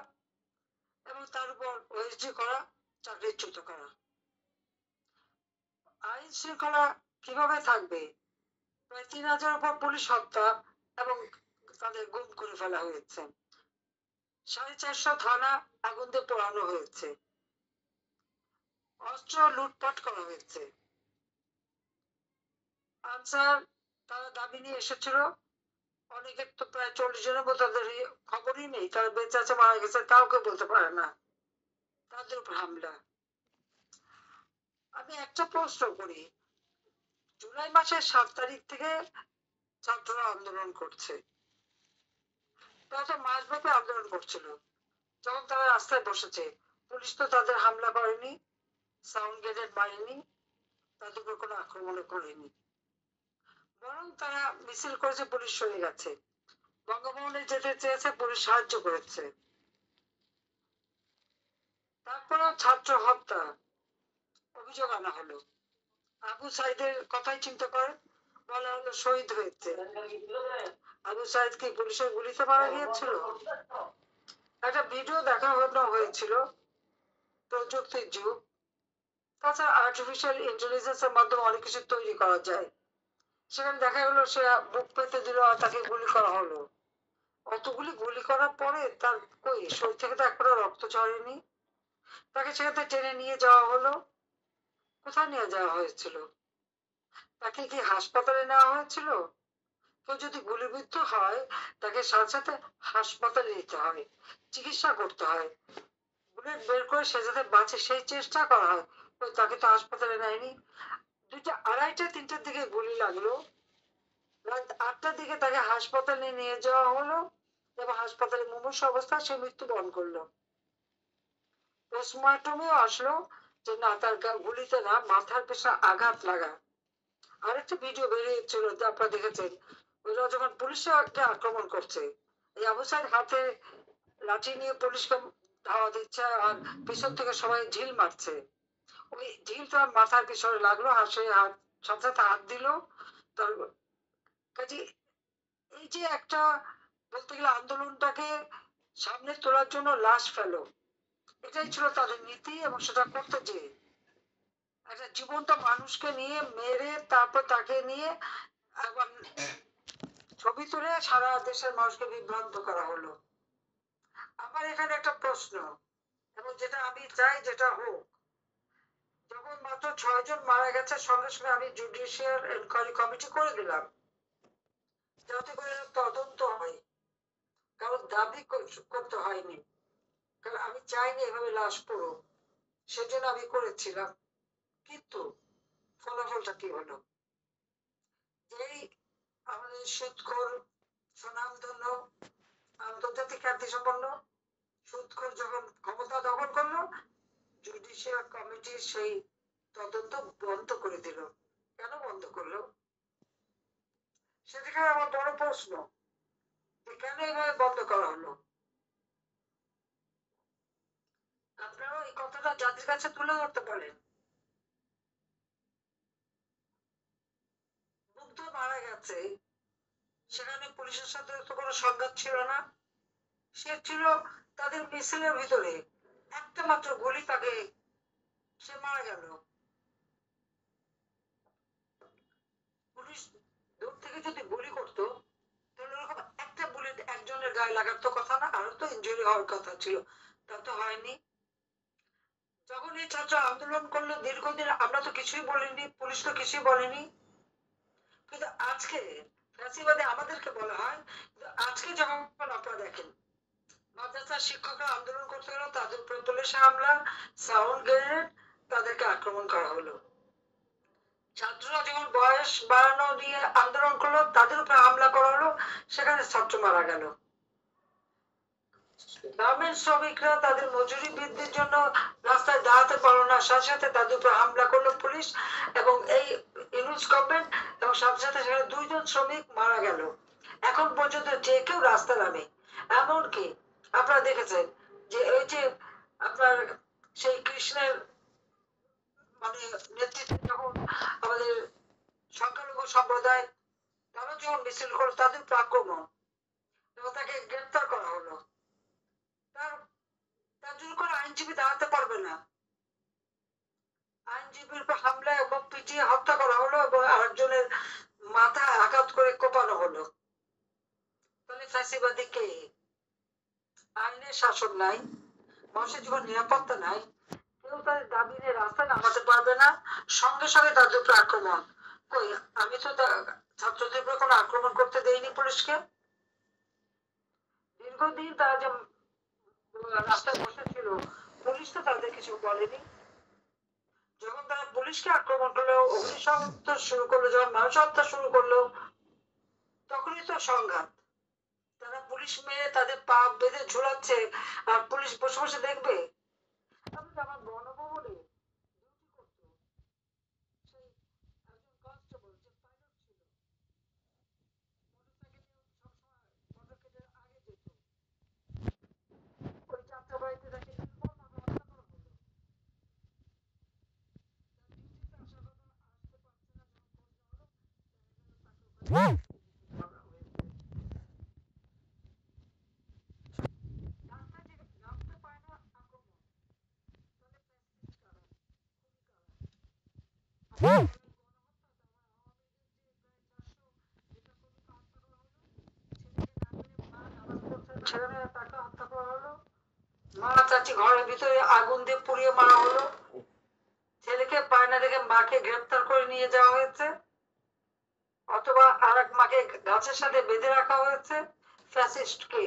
Speaker 1: এবং তার উপর ওএসডি করা, চাকরিচ্যুত করা। আইন শৃঙ্খলা কিভাবে থাকবে? প্রায় 3000 উপর পুলিশ হত্যা এবং তাদের গুম করে ফেলা হয়েছে। 450 থানা আগুন দিয়ে পোড়ানো হয়েছে, অস্ত্র লুটপাট করা হয়েছে। আনসার তারা দাবি নিয়ে এসেছিল, অনেকের তো প্রায় 40 জনের মতো তাদের খবরই নেই, তারা বেঁচে আছে মারা গেছে কাউকে বলতে পারে না, তাদের উপর হামলা। আমি একটা প্রশ্ন করি, জুলাই মাসের 7 তারিখ থেকে ছাত্ররা আন্দোলন করছে, তারা তো মাসব্যাপী আন্দোলন করছিল। যখন তারা রাস্তায় বসেছে, পুলিশ তো তাদের হামলা করেনি, সাউন্ড গ্রেনেড মারেনি, তাদের উপর কোনো আক্রমণ করেনি, বরং তারা মিছিল করেছে, পুলিশ সরে গেছে। বঙ্গভবনে যেতে চেয়েছে, পুলিশ সাহায্য করেছে। তারপরেও ছাত্র হত্যা অভিযোগ আনা হলো। আবু সাইদের কথাই চিন্তা করে, বলা হলো শহীদ হয়েছে। আবু সাইদ কি পুলিশের গুলিতে মারা গিয়েছিল? একটা ভিডিও দেখানো হয়েছিল, প্রযুক্তির যুগ, তাছাড়া আর্টিফিশিয়াল ইন্টেলিজেন্সের মাধ্যমে অনেক কিছু তৈরি করা যায়। সেখানে দেখা গেলো সে বুক পেতে দিল আর তাকে গুলি করা হলো। অতগুলি গুলি করার পরে তার কই শরীর থেকে তো একবারও রক্ত ঝরেনি। তাকে সেখানে টেনে নিয়ে যাওয়া হলো। কোথায় নিয়ে যাওয়া হয়েছিল? তাকে কি হাসপাতালে নেওয়া হয়েছিল? কেউ যদি গুলিবিদ্ধ হয় তাকে সাথে সাথে হাসপাতালে নিতে হয়, চিকিৎসা করতে হয়, বুলেট বের করে সে যাতে বাঁচে সেই চেষ্টা করা হয়। ওই তাকে তো হাসপাতালে নেয়নি। দুইটা আড়াইটা তিনটার দিকে গুলি লাগলো, রাত 8টার দিকে তাকে হাসপাতালে নিয়ে যাওয়া হলো এবং হাসপাতালে মুমূর্ষু অবস্থায় সে মৃত্যুবরণ করলো। পোস্টমর্টমেও আসলো যে না, তার গুলিতে না, মাথার পেছনে আঘাত লাগা। আরেকটা ভিডিও বেরিয়েছিল যে আপনারা দেখেছেন, ওরা যখন পুলিশকে আক্রমণ করছে, এই আবু সাইদ হাতে লাঠি নিয়ে পুলিশকে ধাওয়া দিচ্ছে আর পিছন থেকে সবাই ঢিল মারছে। ওই ঢিল তার মাথার পিছনে লাগলো আর সে হাত সাথে সাথে হাত দিল। তার কাজে এই যে একটা বলতে গেলে আন্দোলনটাকে সামনে তোলার জন্য লাশ ফেলো, এটাই ছিল তাদের নীতি এবং সেটা করতে চেয়ে একটা জীবন্ত মানুষকে নিয়ে মেরে তারপর তাকে নিয়ে আবার ছবি তুলে সারা দেশের মানুষকে বিভ্রান্ত করা হলো। আমার এখানে একটা প্রশ্ন, এবং যেটা আমি চাই যেটা হোক, যখন মাত্র 6 জন মারা গেছে সঙ্গে সঙ্গে আমি জুডিশিয়াল এনকোয়ারি কমিটি করে দিলাম যাতে করে তদন্ত হয়, কারণ দাবি করতে হয়নি, কারণ আমি চাইনি এভাবে লাশ পড়ুক, সেজন্য আমি করেছিলাম। কিন্তু ফলাফলটা কি হলো? যেই আমাদের সুদখোর সুনামধন্য আন্তর্জাতিক খ্যাতি সম্পন্ন সুদখোর যখন ক্ষমতা দখল করলো, জুডিশিয়াল কমিটি সেই তদন্ত বন্ধ করে দিল। কেন বন্ধ করলো? সেদিকে আমার বড় প্রশ্ন, যে কেন এভাবে বন্ধ করা হলো। আপনারাও এই কথাটা জাতির কাছে তুলে ধরতে পারেন। মুগ্ধ মারা গেছে, সেখানে পুলিশের সাথে তো কোনো সংঘাত ছিল না, সে ছিল তাদের মিছিলের ভিতরে, একটা মাত্র গুলি তাকে, সে মারা গেল। পুলিশ দূর থেকে যদি গুলি করতো তাহলে ওরকম একটা বুলেট একজনের গায়ে লাগার তো কথা না, আরো তো ইনজুরি হওয়ার কথা ছিল, তা তো হয়নি। যখন এই ছাত্র আন্দোলন করলো দীর্ঘদিন, আমরা তো কিছুই বলিনি, পুলিশ তো কিছুই বলেনি, কিন্তু আজকে ফ্যাসিবাদে আমাদেরকে বলা হয়। কিন্তু আজকে যখন আপনারা দেখেন মাদ্রাসার শিক্ষকরা আন্দোলন করতে গেল, তাদের উপরে পুলিশ হামলা, সাউন্ড গ্রেনেড, তাদেরকে আক্রমণ করা হলো। ছাত্ররা যখন বয়স বাড়ানো নিয়ে আন্দোলন করলো তাদের উপরে হামলা করা হলো, সেখানে ছাত্র মারা গেল। গার্মেন্টস শ্রমিকরা তাদের মজুরি বৃদ্ধির জন্য রাস্তায় দাঁড়াতে পারলো না, সাথে সাথে তাদের উপর হামলা করলো পুলিশ এবং এই ইউনুস গভর্নমেন্ট, এবং সাথে সাথে সেখানে 2 জন শ্রমিক মারা গেল। এখন পর্যন্ত যে কেউ রাস্তা নামে, এমনকি আপনারা দেখেছেন যে এই যে আপনার সেই কৃষ্ণের মানে নেতৃত্বে যখন আমাদের সংখ্যালঘু সম্প্রদায় তারা যখন মিছিল করলো তাদের উপর আক্রমণ এবং তাকে গ্রেপ্তার করা হলো, তার তার জন্য কোনো আইনজীবী দাঁড়াতে পারবে না। আইনজীবীর উপর হামলা এবং পিটিয়ে হত্যা করা হলো এবং আরেকজনের মাথায় আঘাত করে কোপানো হলো। তাহলে ফ্যাসিবাদী কে? আইনের শাসন নাই, মানুষের জীবন নিরাপত্তা নাই, কেউ তাদের দাবি নিয়ে রাস্তায় নামাতে পারবে না, সঙ্গে সঙ্গে তাদের উপর আক্রমণ। কই, আমি তো ছাত্রদের উপর কোনো আক্রমণ করতে দেইনি পুলিশকে। দীর্ঘদিন তারা যে রাস্তায় বসেছিল পুলিশ তো তাদের কিছু বলেনি। যখন তারা পুলিশকে আক্রমণ করলো, অগ্নিসংযোগ শুরু করলো, যখন মানুষ হত্যা শুরু করলো, তখনই তো সংঘাত। তারা পুলিশ মেরে তাদের পা বেঁধে ঝুলাচ্ছে আর পুলিশ বসে বসে দেখবে। আমার গণভবনে ডিউটি করতো সেই একজন কনস্টেবল, যে পাইলট ছিল, মোটরসাইকেল নিয়ে সবসময় মোটরসাইকেলের আগে যেত, ওই যাত্রাবাড়িতে তাকে নির্মমভাবে হত্যা করা হলো। রাস্তায় যে নামতে পায় না, আক্রমণ। ছেলেমেয়ে তাকে হত্যা করা হলো, মা চাচি ঘরের ভিতরে আগুন দিয়ে পুড়িয়ে মারা হলো, ছেলেকে পায় না দেখে মাকে গ্রেপ্তার করে নিয়ে যাওয়া হয়েছে, অথবা আর এক মাকে গাছের সাথে বেঁধে রাখা হয়েছে। ফ্যাসিস্ট কে,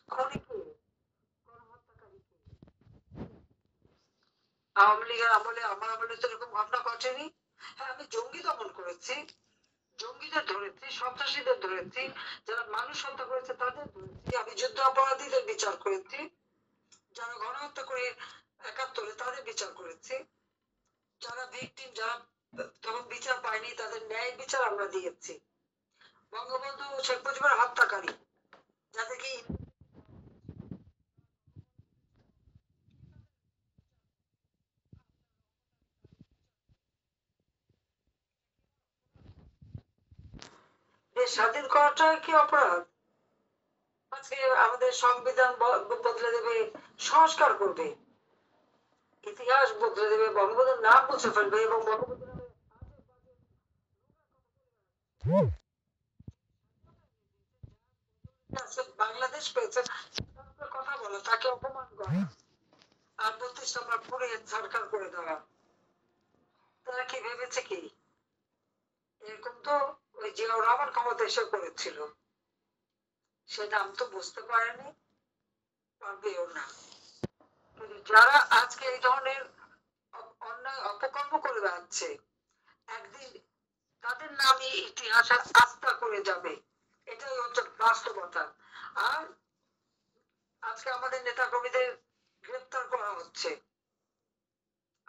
Speaker 1: খুনি কে, গণহত্যাকারী কে? আওয়ামী লীগের আমলে, আমার আমলে তো এরকম ঘটনা ঘটেনি। হ্যাঁ, আমি জঙ্গি দমন করেছি, জঙ্গিদের ধরেছি, সন্ত্রাসীদের ধরেছি, যারা মানুষ হত্যা করেছে তাদের ধরেছি, আমি যুদ্ধ অপরাধীদের বিচার করেছি, যারা গণহত্যা করে ৭১ তাদের বিচার করেছি, যারা ভিকটিম, যারা তখন বিচার পায়নি তাদের ন্যায় বিচার আমরা দিয়েছি। বঙ্গবন্ধু শেখ মুজিবের হত্যাকারী যাদেরকে দেশ স্বাধীন করাটা কি অপরাধ? আজকে আমাদের সংবিধান বদলে দেবে, সংস্কার করবে, ইতিহাস বদলে দেবে, বঙ্গবন্ধুর নাম মুছে ফেলবে এবং বঙ্গবন্ধু নামে বাংলাদেশ পেয়েছে কথা বলো, তাকে অপমান করা আর ৩২ নম্বর পুরে সরকার করে দেওয়া। তারা কি ভেবেছে কি এরকম তো ওই জিয়াউর রহমান ক্ষমতা এসে করেছিল, সে নাম তো বুঝতে পারেনি, পারবেও না। কিন্তু যারা আজকে এই ধরনের অন্যায় অপকর্ম করে বেড়াচ্ছে, একদিন তাদের নামই ইতিহাসে আস্থা করে যাবে, এটাই হচ্ছে বাস্তবতা। আর আজকে আমাদের নেতা কর্মীদের গ্রেপ্তার করা হচ্ছে,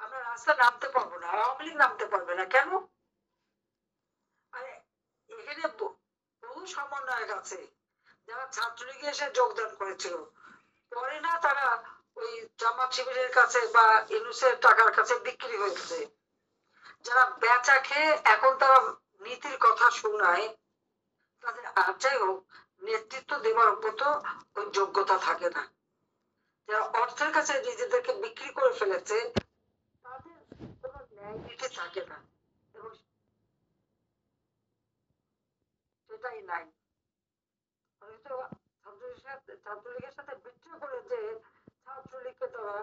Speaker 1: আমরা রাস্তা নামতে পারবো না, আওয়ামী লীগ নামতে পারবে না কেন? আরে এখানে বহু সমন্বয়ক আছে যারা ছাত্রলীগে এসে যোগদান করেছিল, পরে না তারা ওই জামাত শিবিরের কাছে বা ইউনুসের টাকার কাছে বিক্রি হয়েছে, যারা বেচা খেয়ে এখন তারা নীতির কথা শোনায়, তাদের আর যাই হোক নেতৃত্ব দেওয়ার মতো ওই যোগ্যতা থাকে না। যারা অর্থের কাছে নিজেদেরকে বিক্রি করে ফেলেছে তাদের কোনো ন্যায় নীতি থাকে না, এবং সেটাই নাই। হয়তো ছাত্রলীগের সাথে বিদ্রোহ করে যে ছাত্রলীগকে তারা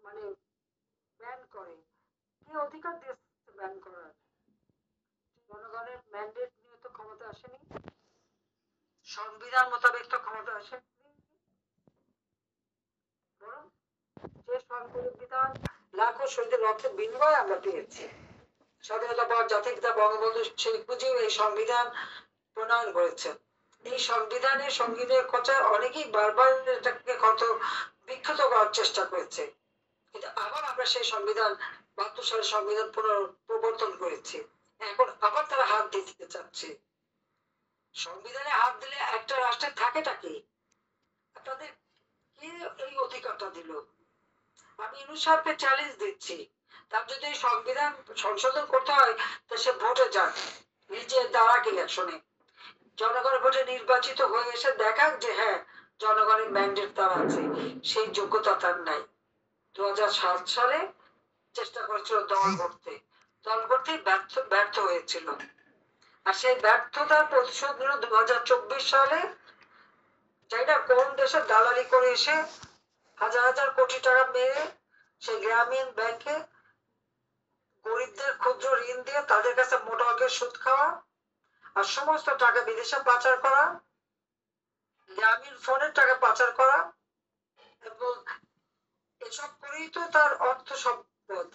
Speaker 1: মানে ব্যান করে, কি অধিকার দিয়েছে ব্যান করার? জনগণের ম্যান্ডেট নিয়ে তো ক্ষমতা আসেনি, সংবিধান মোতাবেক তো ক্ষমতা আসেনি, বরং যে সংবিধান লাখো শহীদের রক্তের বিনিময়ে আমরা পেয়েছি। স্বাধীনতার পর জাতির পিতা বঙ্গবন্ধু শেখ মুজিব এই সংবিধান প্রণয়ন করেছেন। এই সংবিধানের সঙ্গীদের কথা অনেকেই বারবার এটাকে কত বিক্ষত করার চেষ্টা করেছে, কিন্তু আবার আমরা সেই সংবিধান ৭২ সালের সংবিধান প্রবর্তন করেছি, এখন আবার তারা হাত দিতে চাচ্ছে। সংবিধানে হাত দিলে একটা রাষ্ট্রের থাকেটা কি? আপনাদের কে এই অধিকারটা দিল? আমি ইউনূস সাহেবকে চ্যালেঞ্জ দিচ্ছি, তার যদি এই সংবিধান সংশোধন করতে হয় তো সে ভোটে যাক, নিজে দাঁড়াক ইলেকশনে, জনগণের ভোটে নির্বাচিত হয়ে এসে দেখাক যে হ্যাঁ জনগণের ম্যান্ডেট তার আছে। সেই যোগ্যতা তার নাই। ২০০৭ সালে চেষ্টা করেছিল দল করতে, দল করতেই ব্যর্থ হয়েছিল, আর সেই ব্যর্থতার প্রতিশোধ নিল ২০২৪ সালে, যাই না কোন দেশে দালালি করে এসে হাজার হাজার কোটি টাকা মেরে সেই গ্রামীণ ব্যাংকে গরিবদের ক্ষুদ্র ঋণ দিয়ে তাদের কাছে মোটা অঙ্কের সুদ খাওয়া, আর সমস্ত টাকা বিদেশে পাচার করা, গ্রামীণ ফোনের টাকা পাচার করা, এবং এসব করেই তো তার অর্থ সম্পদ।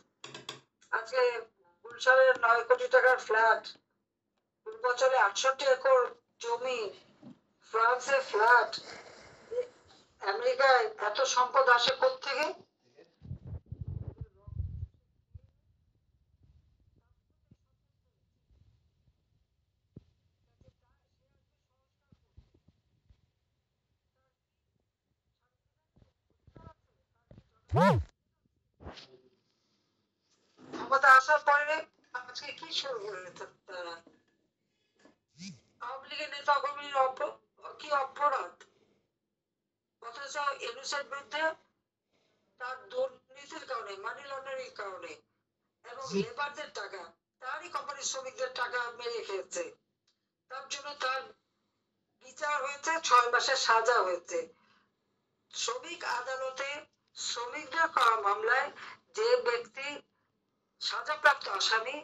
Speaker 1: আজকে গুলশানের ৯ কোটি টাকার ফ্ল্যাট, পূর্বাচলে ৬৮ একর জমি, ফ্রান্সে ফ্ল্যাট, আমেরিকায় এত সম্পদ আসে কোত্থেকে? ক্ষমতা আসার পরে আজকে কি শুরু করেছে তারা? আওয়ামী লীগের নেতা কর্মীর কি অপরাধ? অথচ ইউনূসের বিরুদ্ধে তার দুর্নীতির কারণে, মানি লন্ডারিং কারণে, এবং লেবারদের টাকা, তারই কোম্পানির শ্রমিকদের টাকা মেরে খেয়েছে, তার জন্য তার বিচার হয়েছে, 6 মাসের সাজা হয়েছে। শ্রমিক আদালতে শ্রমিকদের করা মামলায় যে ব্যক্তি সাজাপ্রাপ্ত আসামি,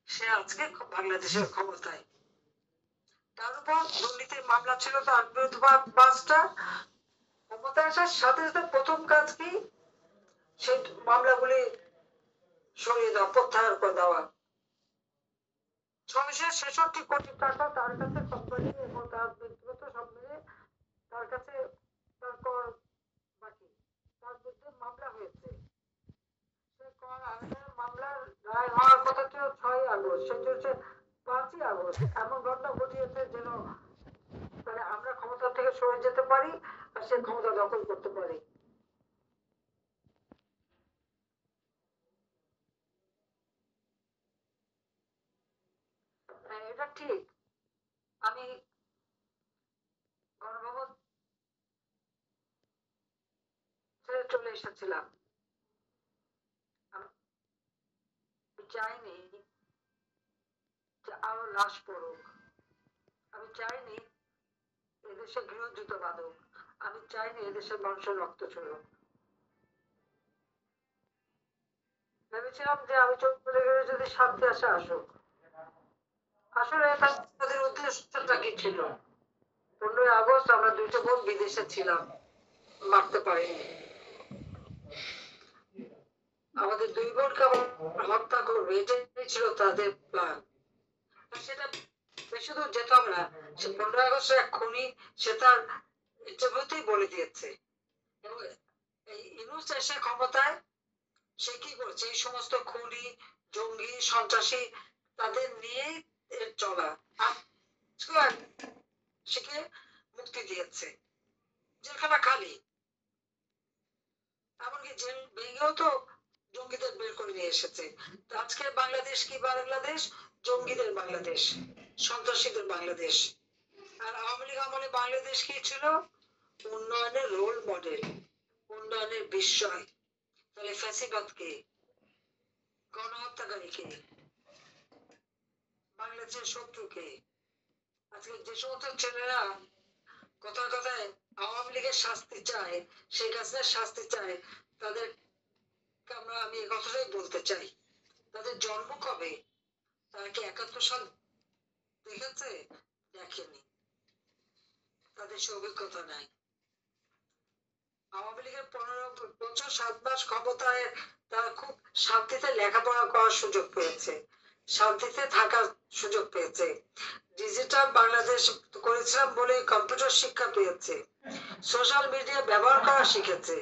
Speaker 1: সে আজকে বাংলাদেশের ক্ষমতায়। তার উপর দুর্নীতির মামলা ছিল তার বিরুদ্ধে 5টা। ক্ষমতায় আসার সাথে সাথে প্রথম কাজ কি, সেই মামলাগুলি সরিয়ে দেওয়া, প্রত্যাহার করে দেওয়া। 666 কোটি টাকা তার কাছে কোম্পানি এবং তার ব্যক্তিগত সব মিলে তার কাছে তার কর বাকি। তার বিরুদ্ধে মামলা হয়েছে। সে কর আদায়ের মামলার রায় হওয়ার কথা ছিল 6 আগস্ট, সেটি হচ্ছে 5 আগস্ট। এমন ঘটনা ঘটিয়েছে যেন মানে আমরা ক্ষমতা থেকে সরে যেতে পারি আর সে ক্ষমতা দখল করতে পারি। এটা ঠিক। আমি গণভবন ছেড়ে চলে এসেছিলাম। আমি চাইনি যে আরো লাশ পড়ুক। আমি চাইনি এদেশে গৃহযুদ্ধ বাঁধুক। আমি চাইনি এদেশের মানুষের রক্ত ঝরুক। ভেবেছিলাম যে আমি চলে গেলে যদি শান্তি আসে আসুক। আসলে তাদের উদ্দেশ্যটা কি ছিল? 15 আগস্ট আমরা 2টা বোন বিদেশে ছিলাম, মারতে পারিনি। আমাদের 2 বোনকে হত্যা করবে, এটাই ছিল তাদের প্ল্যান। সেটা বেশি দূর যেতাম না। সে 15 আগস্টের এক খুনি, সে তার ইচ্ছামতেই বলে দিয়েছে। এবং এই ইউনূস এসে ক্ষমতায় সে কি করছে, এই সমস্ত খুনি, জঙ্গি, সন্ত্রাসী তাদের নিয়েই এর চলা। সেকে মুক্তি দিয়েছে, জেলখানা খালি। এমনকি জেল ভেঙেও তো জঙ্গিদের বের করে নিয়ে এসেছে। আজকে বাংলাদেশ কি বাংলাদেশ? জঙ্গিদের বাংলাদেশ, সন্ত্রাসীদের বাংলাদেশ। আর আওয়ামী লীগ আমলে বাংলাদেশ কি ছিল? উন্নয়নের রোল মডেল, উন্নয়নের বিস্ময়। তাহলে ফ্যাসিবাদ কে? গণহত্যাকারী কে? বাংলাদেশের শত্রু কে? আজকে যে সমস্ত ছেলেরা কথায় কথায় আওয়ামী লীগের শাস্তি চায়, শেখ হাসিনার শাস্তি চায়, তাদের আমি এই কথাটাই বলতে চাই, তাদের জন্ম কবে? তারা কি 71 সাল দেখেছে? দেখেনি। তাদের সে অভিজ্ঞতা নাই। আওয়ামী লীগের 15 বছর 7 মাস ক্ষমতায় তারা খুব শান্তিতে লেখাপড়া করার সুযোগ পেয়েছে, শান্তিতে থাকার সুযোগ পেয়েছে। ডিজিটাল বাংলাদেশ করেছিলাম বলে কম্পিউটার শিক্ষা পেয়েছে, সোশ্যাল মিডিয়া ব্যবহার করা শিখেছে।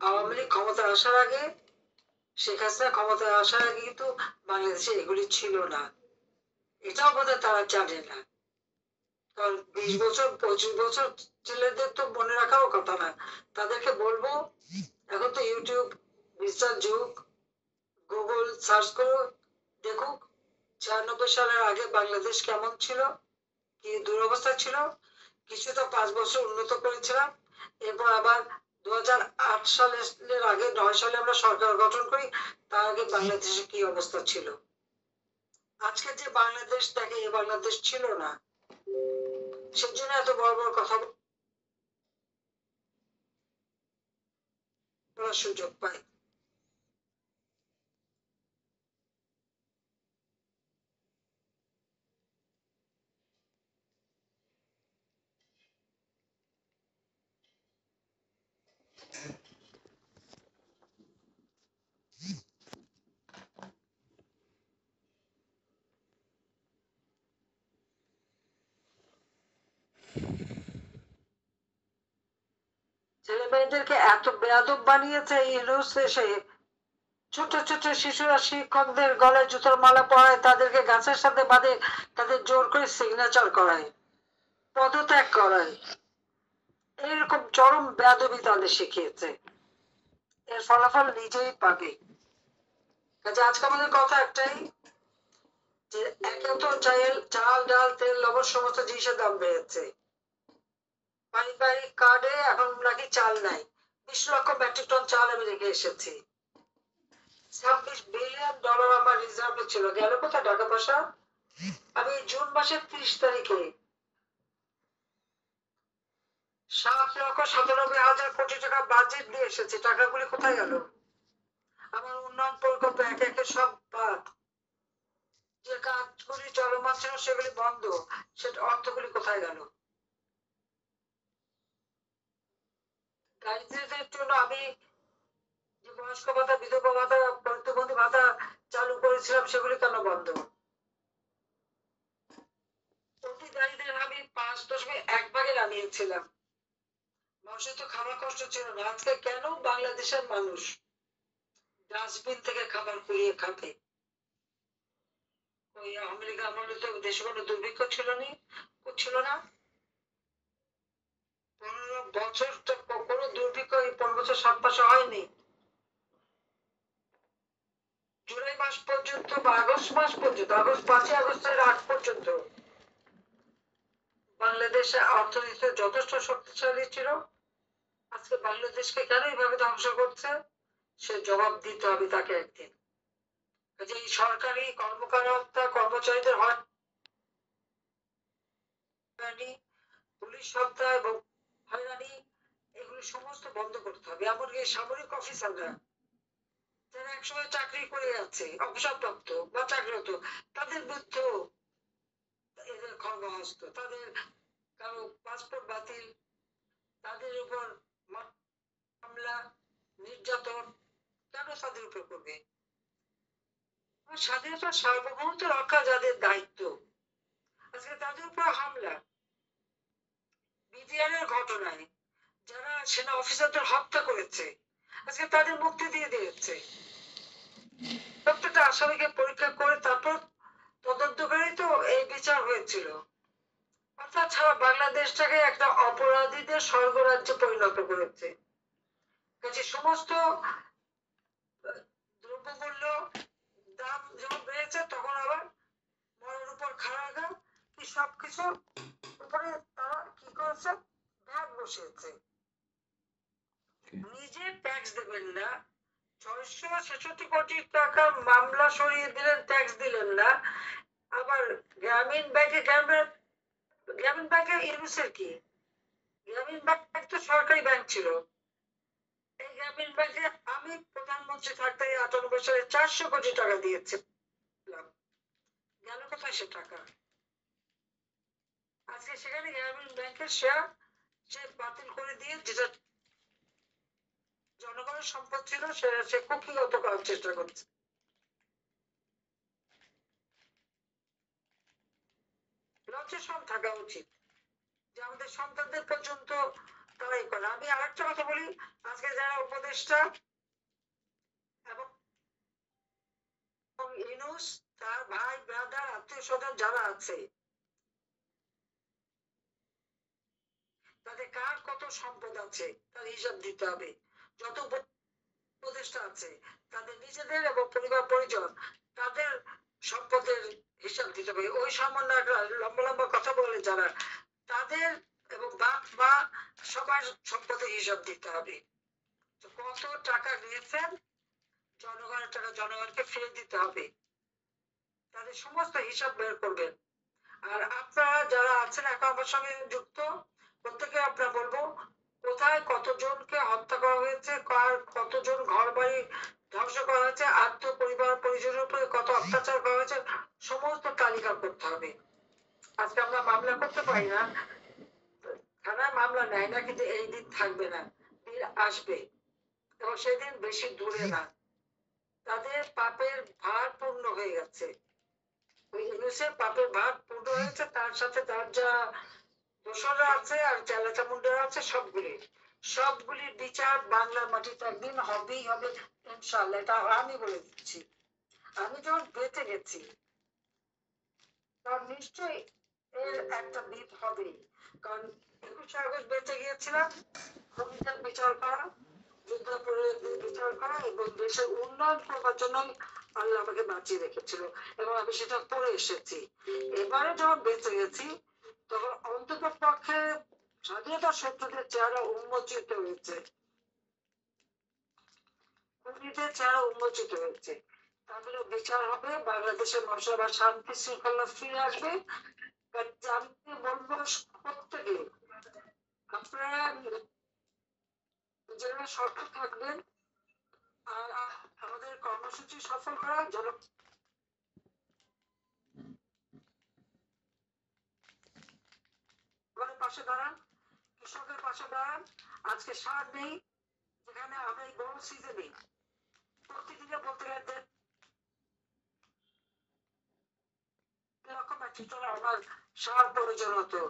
Speaker 1: আওয়ামী লীগ ক্ষমতা আসার আগে, শেখ হাসিনা ক্ষমতায় আসার আগে কিন্তু বাংলাদেশে এগুলি ছিল না। এটাও বোধহয় তারা জানে না। কারণ 20 বছর 25 বছর ছেলেদের তো মনে রাখাও কথা না। তাদেরকে বলবো এখন তো ইউটিউব বিস্তার যুগ, গুগল সার্চ করো, দেখুক 96 সালের আগে বাংলাদেশ কেমন ছিল, কি দুরবস্থা ছিল। কিছুটা 5 বছর উন্নত করেছিলাম, এরপর আবার 2008 সালের আগে 9 সালে আমরা সরকার গঠন করি, তার আগে বাংলাদেশে কি অবস্থা ছিল। আজকে যে বাংলাদেশ দেখে, এ বাংলাদেশ ছিল না। সেজন্য এত বড় বড় কথা বলার সুযোগ পাই। ছেলে মেয়েদেরকে এত বেয়াদব বানিয়েছে ইউনূস এসে। ছোট ছোট শিশুরা শিক্ষকদের গলায় জুতোর মালা পরায়, তাদেরকে গাছের সাথে বাঁধে, তাদের জোর করে সিগনেচার করায়, পদত্যাগ করায়। এইরকম চরম বেয়াদবি তাদের শিখিয়েছে। এর ফলাফল নিজেই পাবে। কাজে আজকে আমাদের কথা একটাই, যে একে তো চাল ডাল তেল লবণ সমস্ত জিনিসের দাম বেড়েছে। পারিবারিক কার্ডে এখন নাকি চাল নাই। 20 লক্ষ মেট্রিক টন চাল আমি রেখে এসেছি। $26 বিলিয়ন আমার রিজার্ভে ছিল, গেল কোথায় টাকা পয়সা? আমি জুন মাসের 30 তারিখে 7,97,000 কোটি টাকা বাজেট দিয়ে এসেছে, টাকাগুলি কোথায় গেল? আমার উন্নয়ন প্রকল্প একে একে সব বাদ, যে কাজগুলি চলমান ছিল সেগুলি বন্ধ, সেটা অর্থগুলি কোথায় গেল? দারিদ্র্যের জন্য আমি যে বয়স্ক ভাতা, বিধবা ভাতা, প্রতিবন্ধী ভাতা চালু করেছিলাম, সেগুলি কেন বন্ধ? অতি দারিদ্রের আমি 5.1 ভাগে নামিয়েছিলাম। মানুষের তো খাবার কষ্ট ছিল না। আজকে কেন বাংলাদেশের মানুষ ডাস্টবিন থেকে খাবার কুড়িয়ে খাবে? ওই আওয়ামী লীগ আমলে তো দেশে কোনো দুর্ভিক্ষ ছিল না। 15 বছর তো কোনো দুর্ভিক্ষ এই 15 বছর 7 মাসে হয়নি। জুলাই মাস পর্যন্ত বা আগস্ট মাস পর্যন্ত, 5ই আগস্টের আগ পর্যন্ত বাংলাদেশের অর্থনীতি যথেষ্ট শক্তিশালী ছিল। আজকে বাংলাদেশকে কেন এইভাবে ধ্বংস করছে, সে জবাব দিতে হবে তাকে একদিন। যে এই সরকারি কর্মকর্তা কর্মচারীদের হয়রানি, পুলিশ হত্যা এবং হয়রানি, এগুলি সমস্ত বন্ধ করতে হবে। এমনকি সামরিক অফিসাররা যারা একসময় চাকরি করে যাচ্ছে, অবসরপ্রাপ্ত বা চাকরিরত, তাদের বিরুদ্ধে এদের খর্বহস্ত, তাদের কারো পাসপোর্ট বাতিল, তাদের উপর মামলা, নির্যাতন কেন তাদের উপর করবে? স্বাধীনতা সার্বভৌমত্ব রক্ষা যাদের দায়িত্ব, আজকে তাদের উপর হামলা। বিডিআর এর ঘটনায় যারা সেনা অফিসারদের হত্যা করেছে, আজকে তাদের মুক্তি দিয়ে দিয়েছে। প্রত্যেকটা আসামিকে পরীক্ষা করে তারপর তদন্ত করে তো এই বিচার হয়েছিল। অর্থাৎ ছাড়া বাংলাদেশটাকে একটা অপরাধীদের স্বর্গরাজ্যে পরিণত করেছে। কাজে সমস্ত দ্রব্যমূল্য দাম যখন বেড়েছে, তখন আবার মনের উপর খাড়া কি সবকিছু উপরে তারা কি করেছে, ভ্যাট বসিয়েছে। নিজে ট্যাক্স দেবেন না, 666 কোটি টাকা মামলা সরিয়ে দিলেন, ট্যাক্স দিলেন না। আবার গ্রামীণ ব্যাংকের ইউনুসের কি? গ্রামীণ ব্যাংক তো সরকারি ব্যাংক ছিল। এই গ্রামীণ ব্যাংকে আমি প্রধানমন্ত্রী থাকতে 98 সালে 400 কোটি টাকা দিয়েছিলাম, গেল কোথায় সে টাকা? আজকে সেখানে গ্রামীণ ব্যাংকের শেয়ার সে বাতিল করে দিয়ে, যেটা জনগণের সম্পদ ছিল, সে কুক্ষিগত করার চেষ্টা করছে। লজ্জাশরম থাকা উচিত যে আমাদের সন্তানদের পর্যন্ত তারাই করে। আমি আরেকটা কথা বলি, আজকে যারা উপদেষ্টা এবং ইউনুস, তার ভাই ব্রাদার আত্মীয় স্বজন যারা আছে, তাদের কার কত সম্পদ আছে তার হিসাব দিতে হবে। যত উপদেষ্টা আছে তাদের নিজেদের এবং পরিবার পরিজন, তাদের সম্পদের হিসাব দিতে হবে। ওই সামান্য একটা লম্বা লম্বা কথা বলে যারা, তাদের এবং বাপ মা সবার সম্পদের হিসাব দিতে হবে। কত টাকা নিয়েছেন, জনগণের টাকা জনগণকে ফিরে দিতে হবে, তাদের সমস্ত হিসাব বের করবেন। আর আপনারা যারা আছেন এখন আমার সঙ্গে যুক্ত, প্রত্যেকে আপনারা বলবো কোথায় কতজনকে হত্যা করা হয়েছে, কার কতজন ঘর বাড়ি ধ্বংস করা হয়েছে, আত্ম পরিবার পরিজনের উপরে কত অত্যাচার করা হয়েছে, সমস্ত তালিকা করতে হবে। আজকে আমরা মামলা করতে পারি না, থানায় মামলা নেয় না, কিন্তু এই দিন থাকবে না, দিন আসবে এবং সেদিন বেশি দূরে না। তাদের পাপের ভার পূর্ণ হয়ে গেছে, ওই ইউনুসের পাপের ভার পূর্ণ হয়েছে, তার সাথে তার যা দোষরা আছে আর চালাচামুন্ডারা আছে, সবগুলির বিচার বাংলার মাটিতে একদিন হবেই হবে ইনশাআল্লাহ। এটা আমি বলে দিচ্ছি। আমি যখন বেঁচে গেছি, তখন নিশ্চয়ই এর একটা বিধ হবেই। কারণ 21শে আগস্ট বেঁচে গিয়েছিলাম, ভূমিকার বিচার করা, যুদ্ধাপরাধীদের বিচার করা এবং দেশের উন্নয়ন করবার জন্য আল্লাহ আমাকে বাঁচিয়ে রেখেছিল এবং আমি সেটা করে এসেছি। এবারে যখন বেঁচে গেছি, তখন অন্তত পক্ষে স্বাধীনতা শত্রুদের চেহারা উন্মোচিত হয়েছে, খুনিদের চেহারা উন্মোচিত হয়েছে। তাদের বিচার হবে, বাংলাদেশের মানুষ আবার শান্তি শৃঙ্খলা ফিরে আসবে। আমি বলবো প্রত্যেকে আপনারা নিজেরা শর্ত থাকবেন আর আমাদের কর্মসূচি সফল করার জন্য পাশে দাঁড়ান, কৃষকের পাশে দাঁড়ান। আজকে সার নেই, যেখানে আমরা এই গরম সিজনে প্রতিদিনে বলতে গেলে 1 লক্ষ মেট্রিক টন আমার সার প্রয়োজন হতো।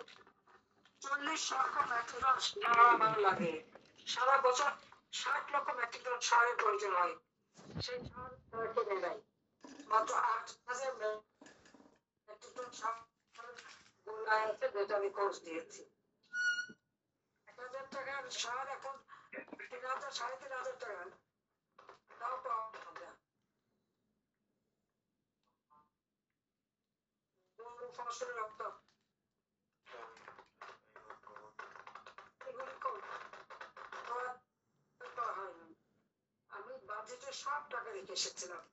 Speaker 1: 40 লক্ষ মেট্রিক টন সার আমার লাগে। সারা বছর 60 লক্ষ মেট্রিক টন সারের প্রয়োজন হয়। সেই সার করে দেয় মাত্র 8,000 মেট্রিক টন সার গোলায় আছে, যেটা আমি খোঁজ দিয়েছি। 1,000 টাকার সার এখন 3,000 3,500 টাকা, তাও পাওয়া যাবে। গরু ফসলের রক্ত এগুলি করা হয়নি। আমি বাজেটে সব টাকা রেখে এসেছিলাম।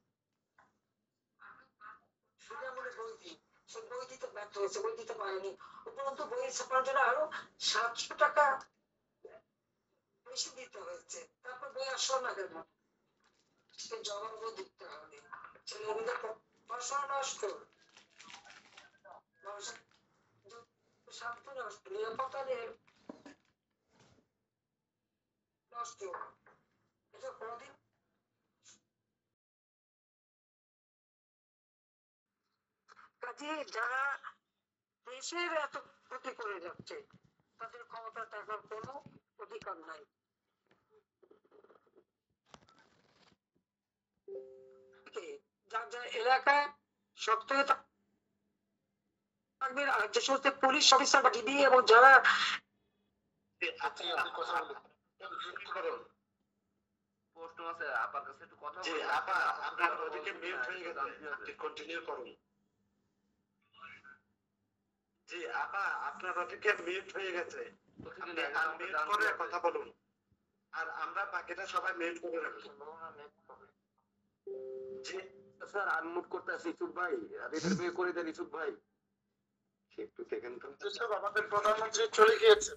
Speaker 1: সুনামূলক বই দিই, সে বই দিতে ব্যর্থ হয়েছে, বই দিতে পারেনি। উপরন্তু বই ছাপার জন্য আরো 700 টাকা বেশি দিতে হয়েছে। তারপর বই আসলো না কেন, সে জবাবও দিতে হবে। ছেলেমেয়েদের পড়াশোনা নষ্ট, স্বাস্থ্য নষ্ট, নিরাপত্তা নষ্ট। এটা কোনদিন কাজে যারা দেশের এত ক্ষতি করে যাচ্ছে তাদের ক্ষমতা থাকার কোনো অধিকার নাই। যার যার এলাকায় শক্ত হয়ে থাকবেন। আর যে সমস্ত পুলিশ অফিসার বা ডিবি এবং যারা
Speaker 3: প্রশ্ন আছে আপার কাছে একটু কথা
Speaker 4: জি আপা, আপনার ওদিকে মিউট হয়ে গেছে, আপনি কন্টিনিউ করুন। জি আপা, আপনার ওদিকে মিউট হয়ে গেছে, আপনি আনমিউট করে কথা বলুন। আর আমরা বাকিটা সবাই মিউট করে রাখি। জি
Speaker 3: স্যার আনমিউট করতে আসি ইসুফ ভাই, রেটের বিয়ে করে দেন ইসুফ ভাই।
Speaker 4: একটু দেখেন তো। আমাদের প্রধানমন্ত্রী চলে গিয়েছে।